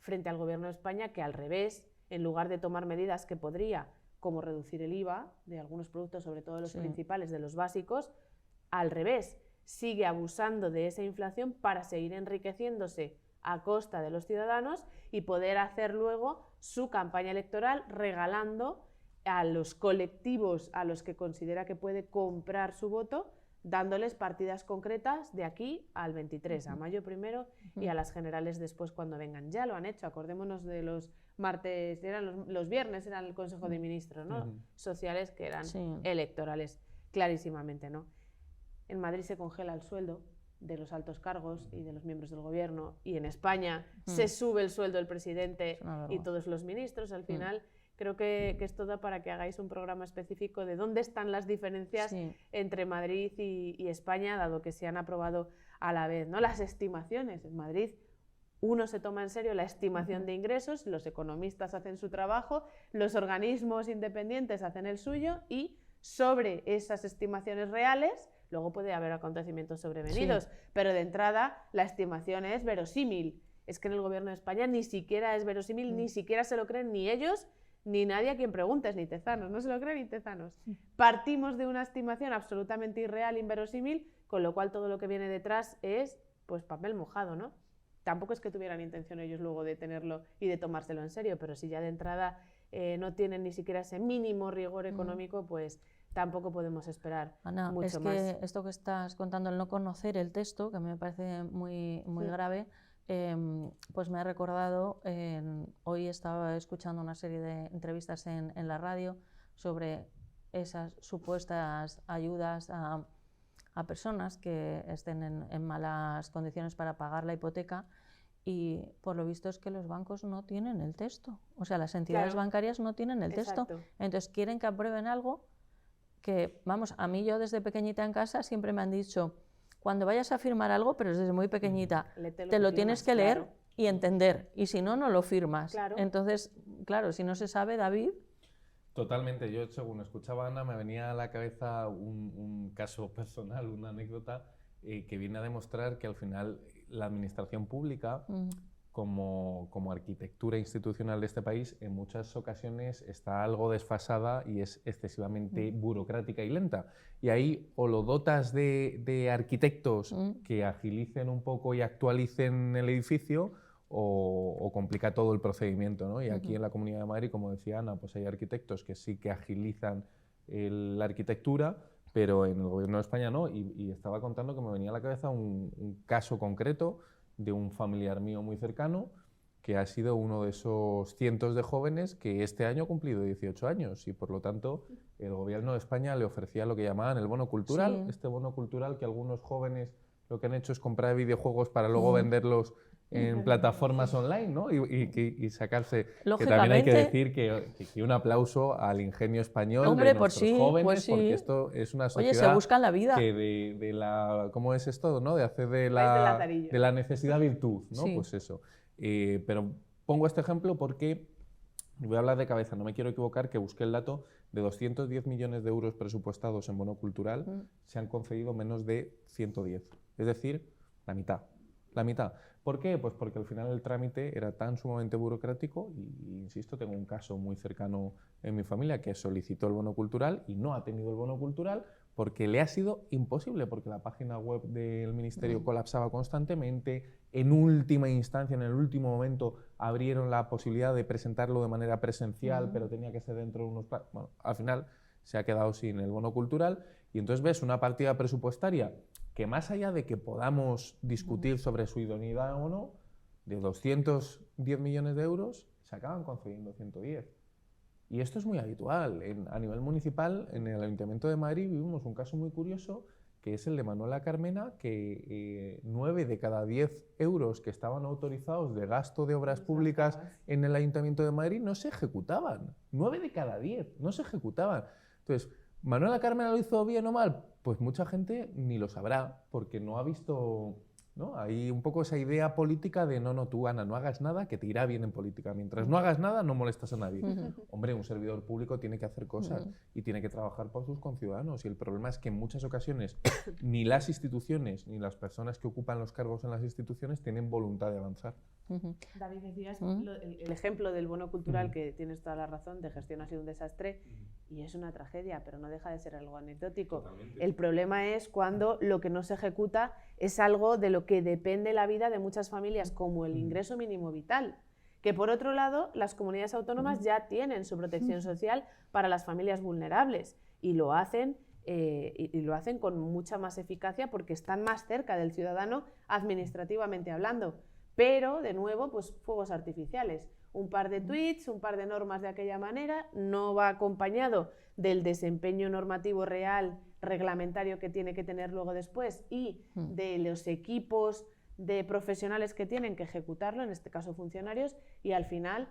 Frente al Gobierno de España, que al revés, en lugar de tomar medidas que podría, como reducir el IVA de algunos productos, sobre todo los principales, de los básicos, al revés, sigue abusando de esa inflación para seguir enriqueciéndose a costa de los ciudadanos y poder hacer luego su campaña electoral regalando a los colectivos a los que considera que puede comprar su voto, dándoles partidas concretas de aquí al 23, a mayo primero y a las generales después cuando vengan. Ya lo han hecho, acordémonos de los martes, eran los viernes eran el Consejo de Ministros, ¿no? Sociales que eran electorales, clarísimamente, ¿no? En Madrid se congela el sueldo de los altos cargos y de los miembros del gobierno, y en España se sube el sueldo del presidente y todos los ministros. Al final creo que esto da para que hagáis un programa específico de dónde están las diferencias entre Madrid y España, dado que se han aprobado a la vez, ¿no? Las estimaciones. En Madrid uno se toma en serio la estimación de ingresos, los economistas hacen su trabajo, los organismos independientes hacen el suyo, y sobre esas estimaciones reales luego puede haber acontecimientos sobrevenidos, pero de entrada la estimación es verosímil. Es que en el gobierno de España ni siquiera es verosímil, ni siquiera se lo creen ni ellos ni nadie a quien preguntes, ni Tezanos, no se lo creen ni Tezanos. Partimos de una estimación absolutamente irreal, inverosímil, con lo cual todo lo que viene detrás es pues papel mojado, ¿no? Tampoco es que tuvieran intención ellos luego de tenerlo y de tomárselo en serio, pero si ya de entrada no tienen ni siquiera ese mínimo rigor económico, pues tampoco podemos esperar Ana, mucho es más. que esto que estás contando, el no conocer el texto, que a mí me parece muy grave, pues me ha recordado, hoy estaba escuchando una serie de entrevistas en la radio sobre esas supuestas ayudas a personas que estén en malas condiciones para pagar la hipoteca, y por lo visto es que los bancos no tienen el texto, o sea, las entidades bancarias no tienen el texto, entonces quieren que aprueben algo que, vamos, a mí yo desde pequeñita en casa siempre me han dicho, cuando vayas a firmar algo, pero desde muy pequeñita, te lo tienes que leer y entender, y si no, no lo firmas. Entonces, claro, si no se sabe, David... Totalmente. Yo, según escuchaba a Ana, me venía a la cabeza un caso personal, una anécdota que viene a demostrar que al final la administración pública, como arquitectura institucional de este país, en muchas ocasiones está algo desfasada y es excesivamente burocrática y lenta. Y ahí o lo dotas de arquitectos que agilicen un poco y actualicen el edificio, o complica todo el procedimiento, ¿no? Y aquí en la Comunidad de Madrid, como decía Ana, pues hay arquitectos que sí que agilizan la arquitectura, pero en el Gobierno de España no. Y estaba contando que me venía a la cabeza un caso concreto de un familiar mío muy cercano, que ha sido uno de esos cientos de jóvenes que este año ha cumplido 18 años y por lo tanto el Gobierno de España le ofrecía lo que llamaban el bono cultural, este bono cultural que algunos jóvenes lo que han hecho es comprar videojuegos para luego venderlos en plataformas online, ¿no? Y sacarse. Que también hay que decir que un aplauso al ingenio español, hombre, de nuestros jóvenes, porque esto es una sociedad, oye, se buscan la vida, que de la, ¿cómo es esto, no? De hacer de la necesidad virtud, ¿no? Pues eso. Pero pongo este ejemplo porque voy a hablar de cabeza, no me quiero equivocar, que busqué el dato de 210 millones de euros presupuestados en bono cultural, se han concedido menos de 110, es decir, la mitad. La mitad. ¿Por qué? Pues porque al final el trámite era tan sumamente burocrático y insisto, tengo un caso muy cercano en mi familia que solicitó el bono cultural y no ha tenido el bono cultural porque le ha sido imposible, porque la página web del Ministerio colapsaba constantemente, en última instancia, en el último momento, abrieron la posibilidad de presentarlo de manera presencial, pero tenía que ser dentro de unos... Bueno, al final se ha quedado sin el bono cultural y entonces ves una partida presupuestaria que más allá de que podamos discutir sobre su idoneidad o no, de 210 millones de euros se acaban concediendo 110. Y esto es muy habitual. A nivel municipal, en el Ayuntamiento de Madrid vivimos un caso muy curioso, que es el de Manuela Carmena, que 9 de cada 10 euros que estaban autorizados de gasto de obras públicas en el Ayuntamiento de Madrid no se ejecutaban. 9 de cada 10 no se ejecutaban. Entonces, ¿Manuela Carmena lo hizo bien o mal? Pues mucha gente ni lo sabrá, porque no ha visto, ¿no? Hay un poco esa idea política de no, tú, Ana, no hagas nada, que te irá bien en política. Mientras no hagas nada, no molestas a nadie. Hombre, un servidor público tiene que hacer cosas y tiene que trabajar por sus conciudadanos. Y el problema es que en muchas ocasiones ni las instituciones ni las personas que ocupan los cargos en las instituciones tienen voluntad de avanzar. David, decías el ejemplo del bono cultural, que tienes toda la razón, de gestión ha sido un desastre, y es una tragedia, pero no deja de ser algo anecdótico. Totalmente. El problema es cuando lo que no se ejecuta es algo de lo que depende la vida de muchas familias, como el ingreso mínimo vital, que por otro lado las comunidades autónomas ya tienen su protección social para las familias vulnerables y lo hacen con mucha más eficacia porque están más cerca del ciudadano administrativamente hablando. Pero, de nuevo, pues fuegos artificiales. Un par de tweets, un par de normas de aquella manera, no va acompañado del desempeño normativo real, reglamentario que tiene que tener luego después y de los equipos de profesionales que tienen que ejecutarlo, en este caso funcionarios, y al final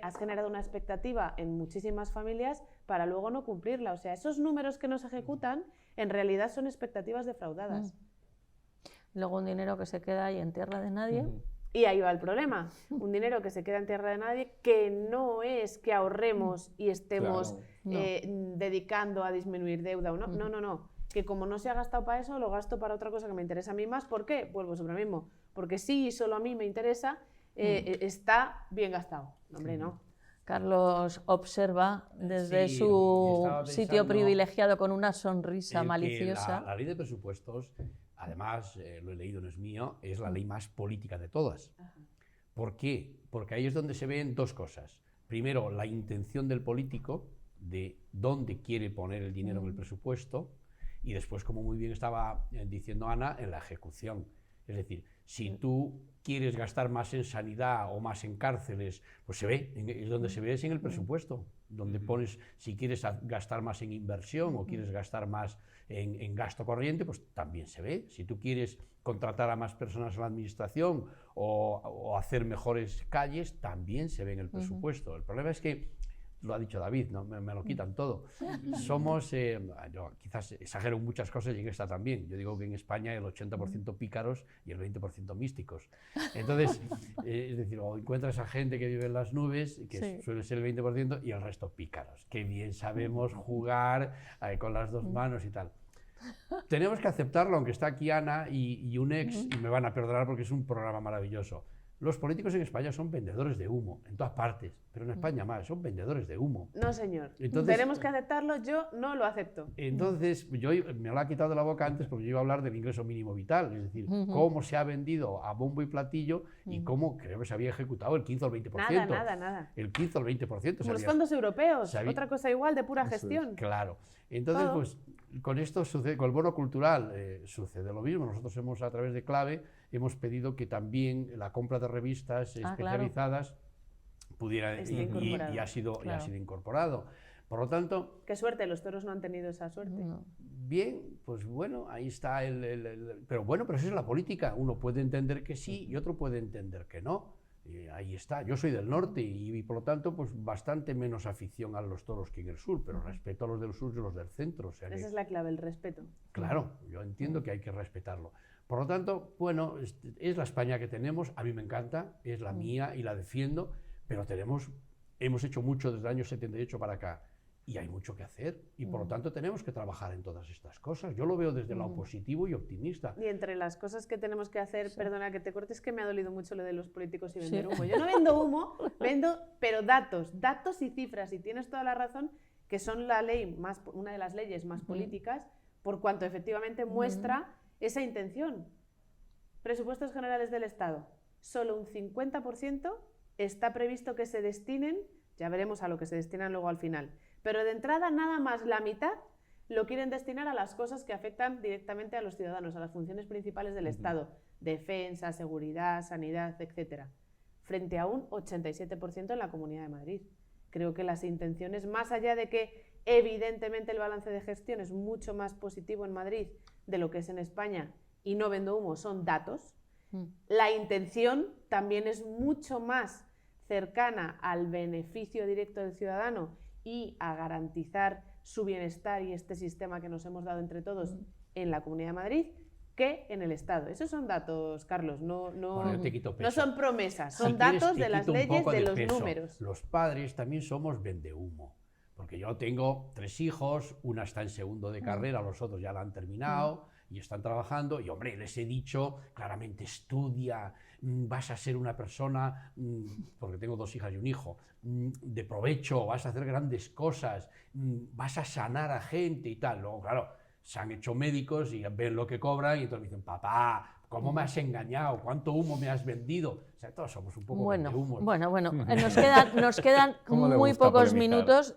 has generado una expectativa en muchísimas familias para luego no cumplirla. O sea, esos números que no se ejecutan en realidad son expectativas defraudadas. Luego un dinero que se queda ahí en tierra de nadie. Y ahí va el problema, un dinero que se queda en tierra de nadie, que no es que ahorremos y estemos dedicando a disminuir deuda o no, no, que como no se ha gastado para eso, lo gasto para otra cosa que me interesa a mí más. ¿Por qué? Vuelvo sobre lo mismo, porque sí, solo a mí me interesa, está bien gastado. Hombre, no. Carlos observa desde Sí, su estaba sitio pensando privilegiado con una sonrisa que maliciosa. la ley de presupuestos, además, lo he leído, no es mío, es la ley más política de todas. ¿Por qué? Porque ahí es donde se ven dos cosas. Primero, la intención del político de dónde quiere poner el dinero en el presupuesto, y después, como muy bien estaba diciendo Ana, en la ejecución. Es decir, si tú quieres gastar más en sanidad o más en cárceles, pues se ve, es donde se ve es en el presupuesto, donde pones, si quieres gastar más en inversión o quieres gastar más en gasto corriente, pues también se ve. Si tú quieres contratar a más personas en la administración o hacer mejores calles, también se ve en el presupuesto. El problema es que, lo ha dicho David, ¿no? me lo quitan todo. Somos, yo quizás exagero muchas cosas y en esta también. Yo digo que en España el 80% pícaros y el 20% místicos. Entonces, es decir, o encuentras a gente que vive en las nubes, que suele ser el 20%, y el resto pícaros. Que bien sabemos jugar con las dos manos y tal. Tenemos que aceptarlo, aunque está aquí Ana y un ex, y me van a perdonar porque es un programa maravilloso. Los políticos en España son vendedores de humo, en todas partes, pero en España más, son vendedores de humo. No, señor. Entonces, tenemos que aceptarlo, yo no lo acepto. Entonces, yo me lo ha quitado de la boca antes porque yo iba a hablar del ingreso mínimo vital, es decir, cómo se ha vendido a bombo y platillo y cómo creo que se había ejecutado el 15 o el 20%. Nada. El 15 o el 20%. Como los fondos europeos, otra cosa igual de pura gestión. Claro. Entonces, pues, con esto sucede, con el bono cultural sucede lo mismo. Nosotros a través de Clave, hemos pedido que también la compra de revistas especializadas pudiera y ha sido incorporado. Por lo tanto... Qué suerte, los toros no han tenido esa suerte. Bien, pues bueno, ahí está pero bueno, pero eso es la política. Uno puede entender que sí y otro puede entender que no. Ahí está. Yo soy del norte y por lo tanto, pues bastante menos afición a los toros que en el sur, pero respeto a los del sur y los del centro. O sea Esa es la clave, el respeto. Claro, yo entiendo que hay que respetarlo. Por lo tanto, bueno, es la España que tenemos, a mí me encanta, es la mía y la defiendo, pero hemos hecho mucho desde el año 78 para acá y hay mucho que hacer y por lo tanto tenemos que trabajar en todas estas cosas. Yo lo veo desde el lado positivo y optimista. Y entre las cosas que tenemos que hacer, perdona que te cortes, que me ha dolido mucho lo de los políticos y vender humo. Yo no vendo humo, vendo, pero datos y cifras, y tienes toda la razón, que son una de las leyes más políticas, por cuanto efectivamente muestra esa intención. Presupuestos generales del Estado, solo un 50% está previsto que se destinen, ya veremos a lo que se destinan luego al final, pero de entrada nada más la mitad lo quieren destinar a las cosas que afectan directamente a los ciudadanos, a las funciones principales del Estado, defensa, seguridad, sanidad, etc., frente a un 87% en la Comunidad de Madrid. Creo que las intenciones, más allá de que evidentemente el balance de gestión es mucho más positivo en Madrid de lo que es en España, y no vendo humo, son datos, la intención también es mucho más cercana al beneficio directo del ciudadano y a garantizar su bienestar y este sistema que nos hemos dado entre todos en la Comunidad de Madrid que en el Estado. Esos son datos, Carlos, no son promesas, son datos de las leyes, de los números. Los padres también somos vendehumo, porque yo tengo 3 hijos, una está en segundo de carrera, los otros ya la han terminado, y están trabajando, y hombre, les he dicho claramente, estudia, vas a ser una persona, porque tengo 2 hijas y un hijo, de provecho, vas a hacer grandes cosas, vas a sanar a gente y tal. Luego, claro, se han hecho médicos y ven lo que cobran y entonces dicen, papá, ¿cómo me has engañado? ¿Cuánto humo me has vendido? O sea, todos somos un poco vendehumos. Bueno, nos quedan muy pocos minutos.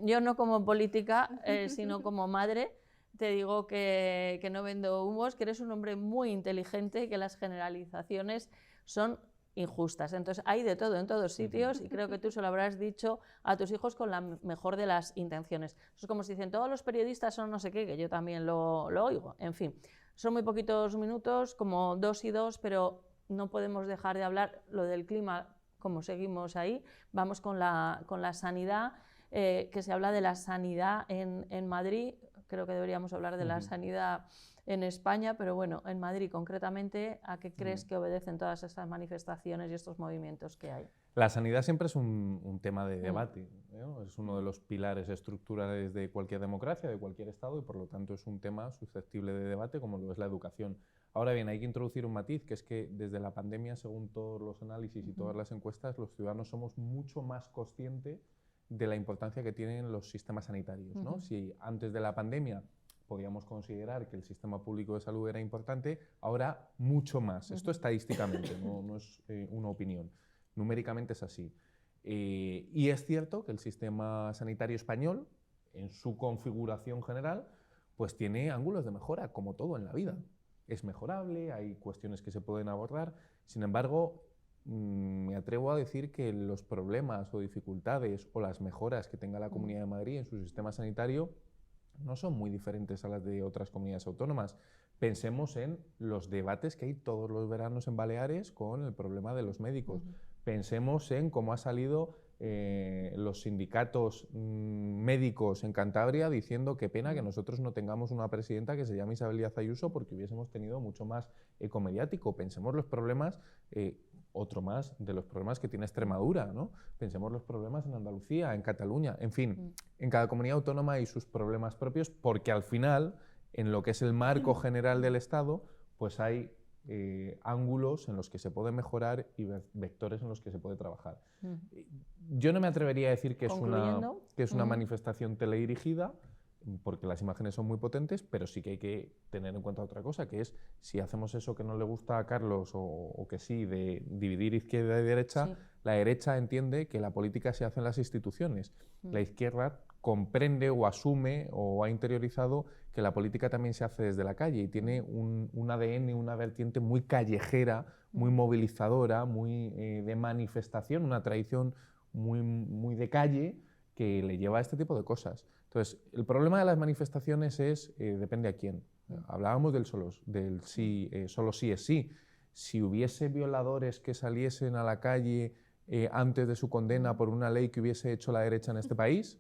Yo no como política, sino como madre, te digo que no vendo humos, que eres un hombre muy inteligente y que las generalizaciones son injustas. Entonces hay de todo en todos sitios y creo que tú se lo habrás dicho a tus hijos con la mejor de las intenciones. Es como si dicen todos los periodistas son no sé qué, que yo también lo oigo. En fin, son muy poquitos minutos, como 2 y 2, pero no podemos dejar de hablar lo del clima, como seguimos ahí. Vamos con la sanidad, que se habla de la sanidad en Madrid. Creo que deberíamos hablar de la sanidad en España, pero bueno, en Madrid concretamente, ¿a qué crees que obedecen todas estas manifestaciones y estos movimientos que hay? La sanidad siempre es un tema de debate, ¿no? Es uno de los pilares estructurales de cualquier democracia, de cualquier Estado, y por lo tanto es un tema susceptible de debate como lo es la educación. Ahora bien, hay que introducir un matiz, que es que desde la pandemia, según todos los análisis y todas las encuestas, los ciudadanos somos mucho más conscientes de la importancia que tienen los sistemas sanitarios, ¿no? Si antes de la pandemia podíamos considerar que el sistema público de salud era importante, ahora mucho más. Esto estadísticamente, no es una opinión. Numéricamente es así. Y es cierto que el sistema sanitario español, en su configuración general, pues tiene ángulos de mejora, como todo en la vida. Es mejorable, hay cuestiones que se pueden abordar. Sin embargo, me atrevo a decir que los problemas o dificultades o las mejoras que tenga la Comunidad de Madrid en su sistema sanitario no son muy diferentes a las de otras comunidades autónomas. Pensemos en los debates que hay todos los veranos en Baleares con el problema de los médicos. Pensemos en cómo ha salido los sindicatos médicos en Cantabria diciendo qué pena que nosotros no tengamos una presidenta que se llame Isabel Díaz Ayuso porque hubiésemos tenido mucho más eco mediático. Pensemos los problemas, otro más de los problemas que tiene Extremadura, ¿no? Pensemos los problemas en Andalucía, en Cataluña, en fin, en cada comunidad autónoma hay sus problemas propios porque al final, en lo que es el marco general del Estado, pues hay ángulos en los que se puede mejorar y vectores en los que se puede trabajar. Yo no me atrevería a decir que es una manifestación teledirigida, porque las imágenes son muy potentes, pero sí que hay que tener en cuenta otra cosa, que es si hacemos eso que no le gusta a Carlos o que sí, de dividir izquierda y derecha, la derecha entiende que la política se hace en las instituciones. La izquierda comprende o asume o ha interiorizado que la política también se hace desde la calle y tiene un ADN, una vertiente muy callejera, muy movilizadora, muy de manifestación, una tradición muy de calle que le lleva a este tipo de cosas. Entonces, el problema de las manifestaciones es, depende a quién. Hablábamos del solo sí es sí. Si hubiese violadores que saliesen a la calle antes de su condena por una ley que hubiese hecho la derecha en este país,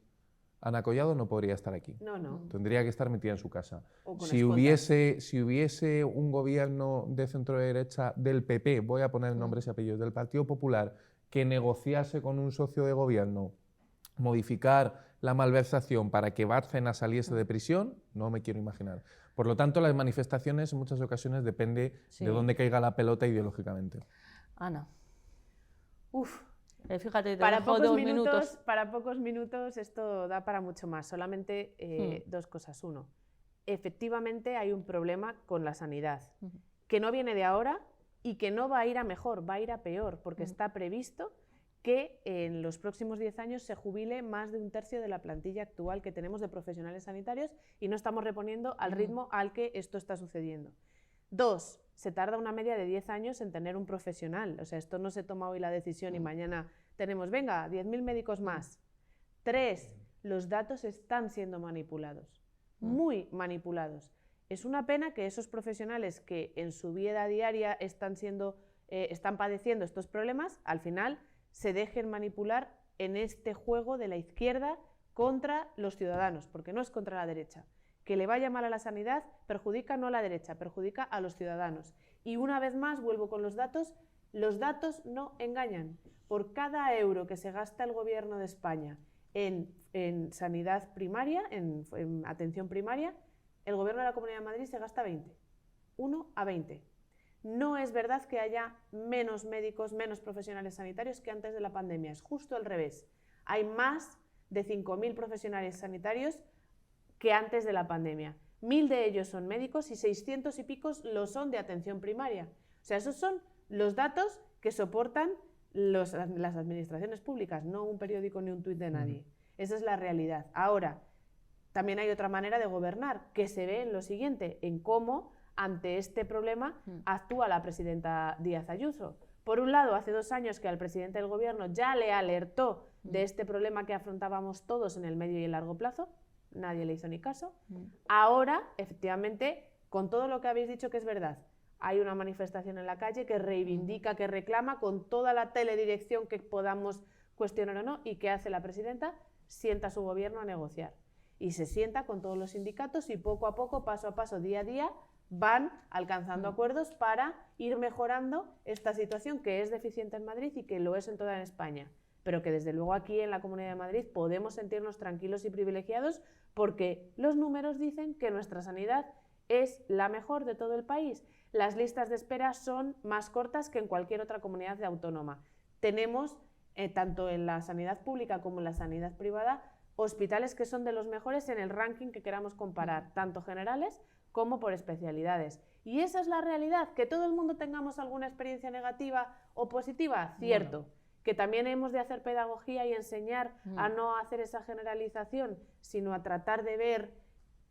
Ana Collado no podría estar aquí. No. Tendría que estar metida en su casa. Si hubiese un gobierno de centro derecha del PP, voy a poner nombres y apellidos, del Partido Popular, que negociase con un socio de gobierno modificar la malversación para que Bárcenas saliese de prisión, no me quiero imaginar. Por lo tanto, las manifestaciones en muchas ocasiones depende de dónde caiga la pelota ideológicamente. Ana. Fíjate, para pocos minutos esto da para mucho más. Solamente 2 cosas. 1, efectivamente hay un problema con la sanidad, que no viene de ahora y que no va a ir a mejor, va a ir a peor, porque está previsto que en los próximos 10 años se jubile más de 1/3 de la plantilla actual que tenemos de profesionales sanitarios y no estamos reponiendo al ritmo al que esto está sucediendo. 2, se tarda una media de 10 años en tener un profesional. O sea, esto no se toma hoy la decisión y mañana tenemos, venga, 10.000 médicos más. 3, los datos están siendo manipulados, muy manipulados. Es una pena que esos profesionales que en su vida diaria están padeciendo estos problemas, al final se dejen manipular en este juego de la izquierda contra los ciudadanos, porque no es contra la derecha. Que le vaya mal a la sanidad perjudica no a la derecha, perjudica a los ciudadanos. Y una vez más, vuelvo con los datos no engañan. Por cada euro que se gasta el gobierno de España en sanidad primaria, en atención primaria, el Gobierno de la Comunidad de Madrid se gasta 20. 1 a 20. No es verdad que haya menos médicos, menos profesionales sanitarios que antes de la pandemia, es justo al revés. Hay más de 5.000 profesionales sanitarios que antes de la pandemia. 1.000 de ellos son médicos y 600 y picos lo son de atención primaria. O sea, esos son los datos que soportan las administraciones públicas, no un periódico ni un tuit de nadie. Esa es la realidad. Ahora, también hay otra manera de gobernar, que se ve en lo siguiente, en cómo ante este problema actúa la presidenta Díaz Ayuso. Por un lado, hace 2 años que al presidente del gobierno ya le alertó de este problema que afrontábamos todos en el medio y el largo plazo, nadie le hizo ni caso. Ahora, efectivamente, con todo lo que habéis dicho que es verdad, hay una manifestación en la calle que reivindica, que reclama, con toda la teledirección que podamos cuestionar o no, y ¿qué hace la presidenta? Sienta a su gobierno a negociar. Y se sienta con todos los sindicatos y poco a poco, paso a paso, día a día, van alcanzando acuerdos para ir mejorando esta situación que es deficiente en Madrid y que lo es en toda España, pero que desde luego aquí en la Comunidad de Madrid podemos sentirnos tranquilos y privilegiados porque los números dicen que nuestra sanidad es la mejor de todo el país. Las listas de espera son más cortas que en cualquier otra comunidad autónoma. Tenemos, tanto en la sanidad pública como en la sanidad privada, hospitales que son de los mejores en el ranking que queramos comparar, tanto generales como por especialidades. Y esa es la realidad, que todo el mundo tengamos alguna experiencia negativa o positiva, cierto. Bueno. Que también hemos de hacer pedagogía y enseñar a no hacer esa generalización, sino a tratar de ver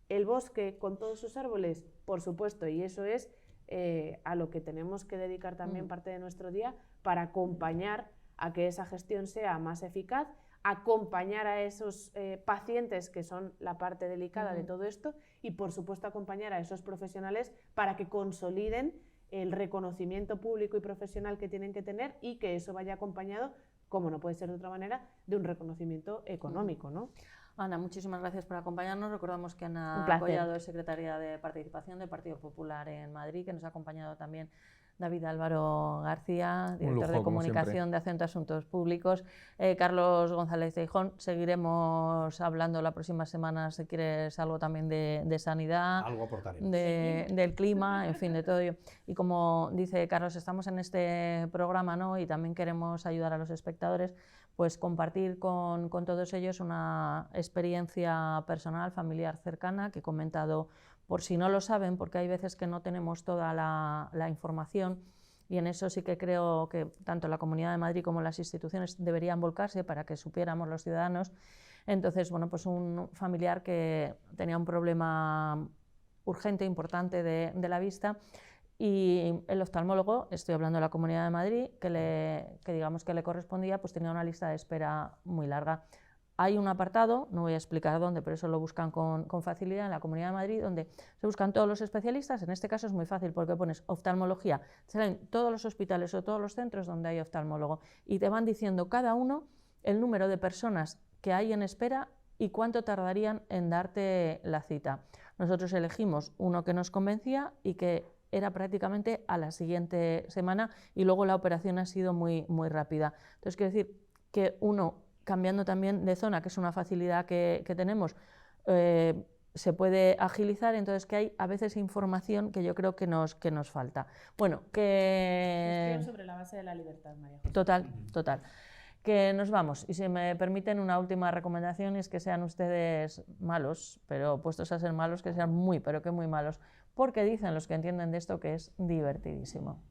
el bosque con todos sus árboles, por supuesto, y eso es a lo que tenemos que dedicar también parte de nuestro día para acompañar a que esa gestión sea más eficaz, acompañar a esos pacientes que son la parte delicada de todo esto y por supuesto acompañar a esos profesionales para que consoliden el reconocimiento público y profesional que tienen que tener y que eso vaya acompañado, como no puede ser de otra manera, de un reconocimiento económico, ¿no? Ana, muchísimas gracias por acompañarnos. Recordamos que Ana Collado es secretaria de Participación del Partido Popular en Madrid, que nos ha acompañado también David Álvaro García, director de Comunicación de Acento Asuntos Públicos. Carlos González de Hijón, seguiremos hablando la próxima semana, si quieres, algo también de sanidad, algo aportaremos. Del clima, en fin, de todo ello. Y como dice Carlos, estamos en este programa, ¿no? Y también queremos ayudar a los espectadores, pues compartir con todos ellos una experiencia personal, familiar, cercana, que he comentado por si no lo saben, porque hay veces que no tenemos toda la información y en eso sí que creo que tanto la Comunidad de Madrid como las instituciones deberían volcarse para que supiéramos los ciudadanos. Entonces, bueno, pues un familiar que tenía un problema urgente, importante de la vista y el oftalmólogo, estoy hablando de la Comunidad de Madrid, que digamos que le correspondía, pues tenía una lista de espera muy larga. Hay un apartado, no voy a explicar dónde, pero eso lo buscan con facilidad en la Comunidad de Madrid, donde se buscan todos los especialistas. En este caso es muy fácil porque pones oftalmología, te salen todos los hospitales o todos los centros donde hay oftalmólogo y te van diciendo cada uno el número de personas que hay en espera y cuánto tardarían en darte la cita. Nosotros elegimos uno que nos convencía y que era prácticamente a la siguiente semana y luego la operación ha sido muy, muy rápida. Entonces quiero decir que uno, cambiando también de zona, que es una facilidad que tenemos, se puede agilizar, entonces que hay a veces información que yo creo que nos falta. Bueno, que... Gestión sobre la base de la libertad, María José. Total. Que nos vamos, y si me permiten una última recomendación es que sean ustedes malos, pero puestos a ser malos, que sean muy, pero que muy malos, porque dicen los que entienden de esto que es divertidísimo.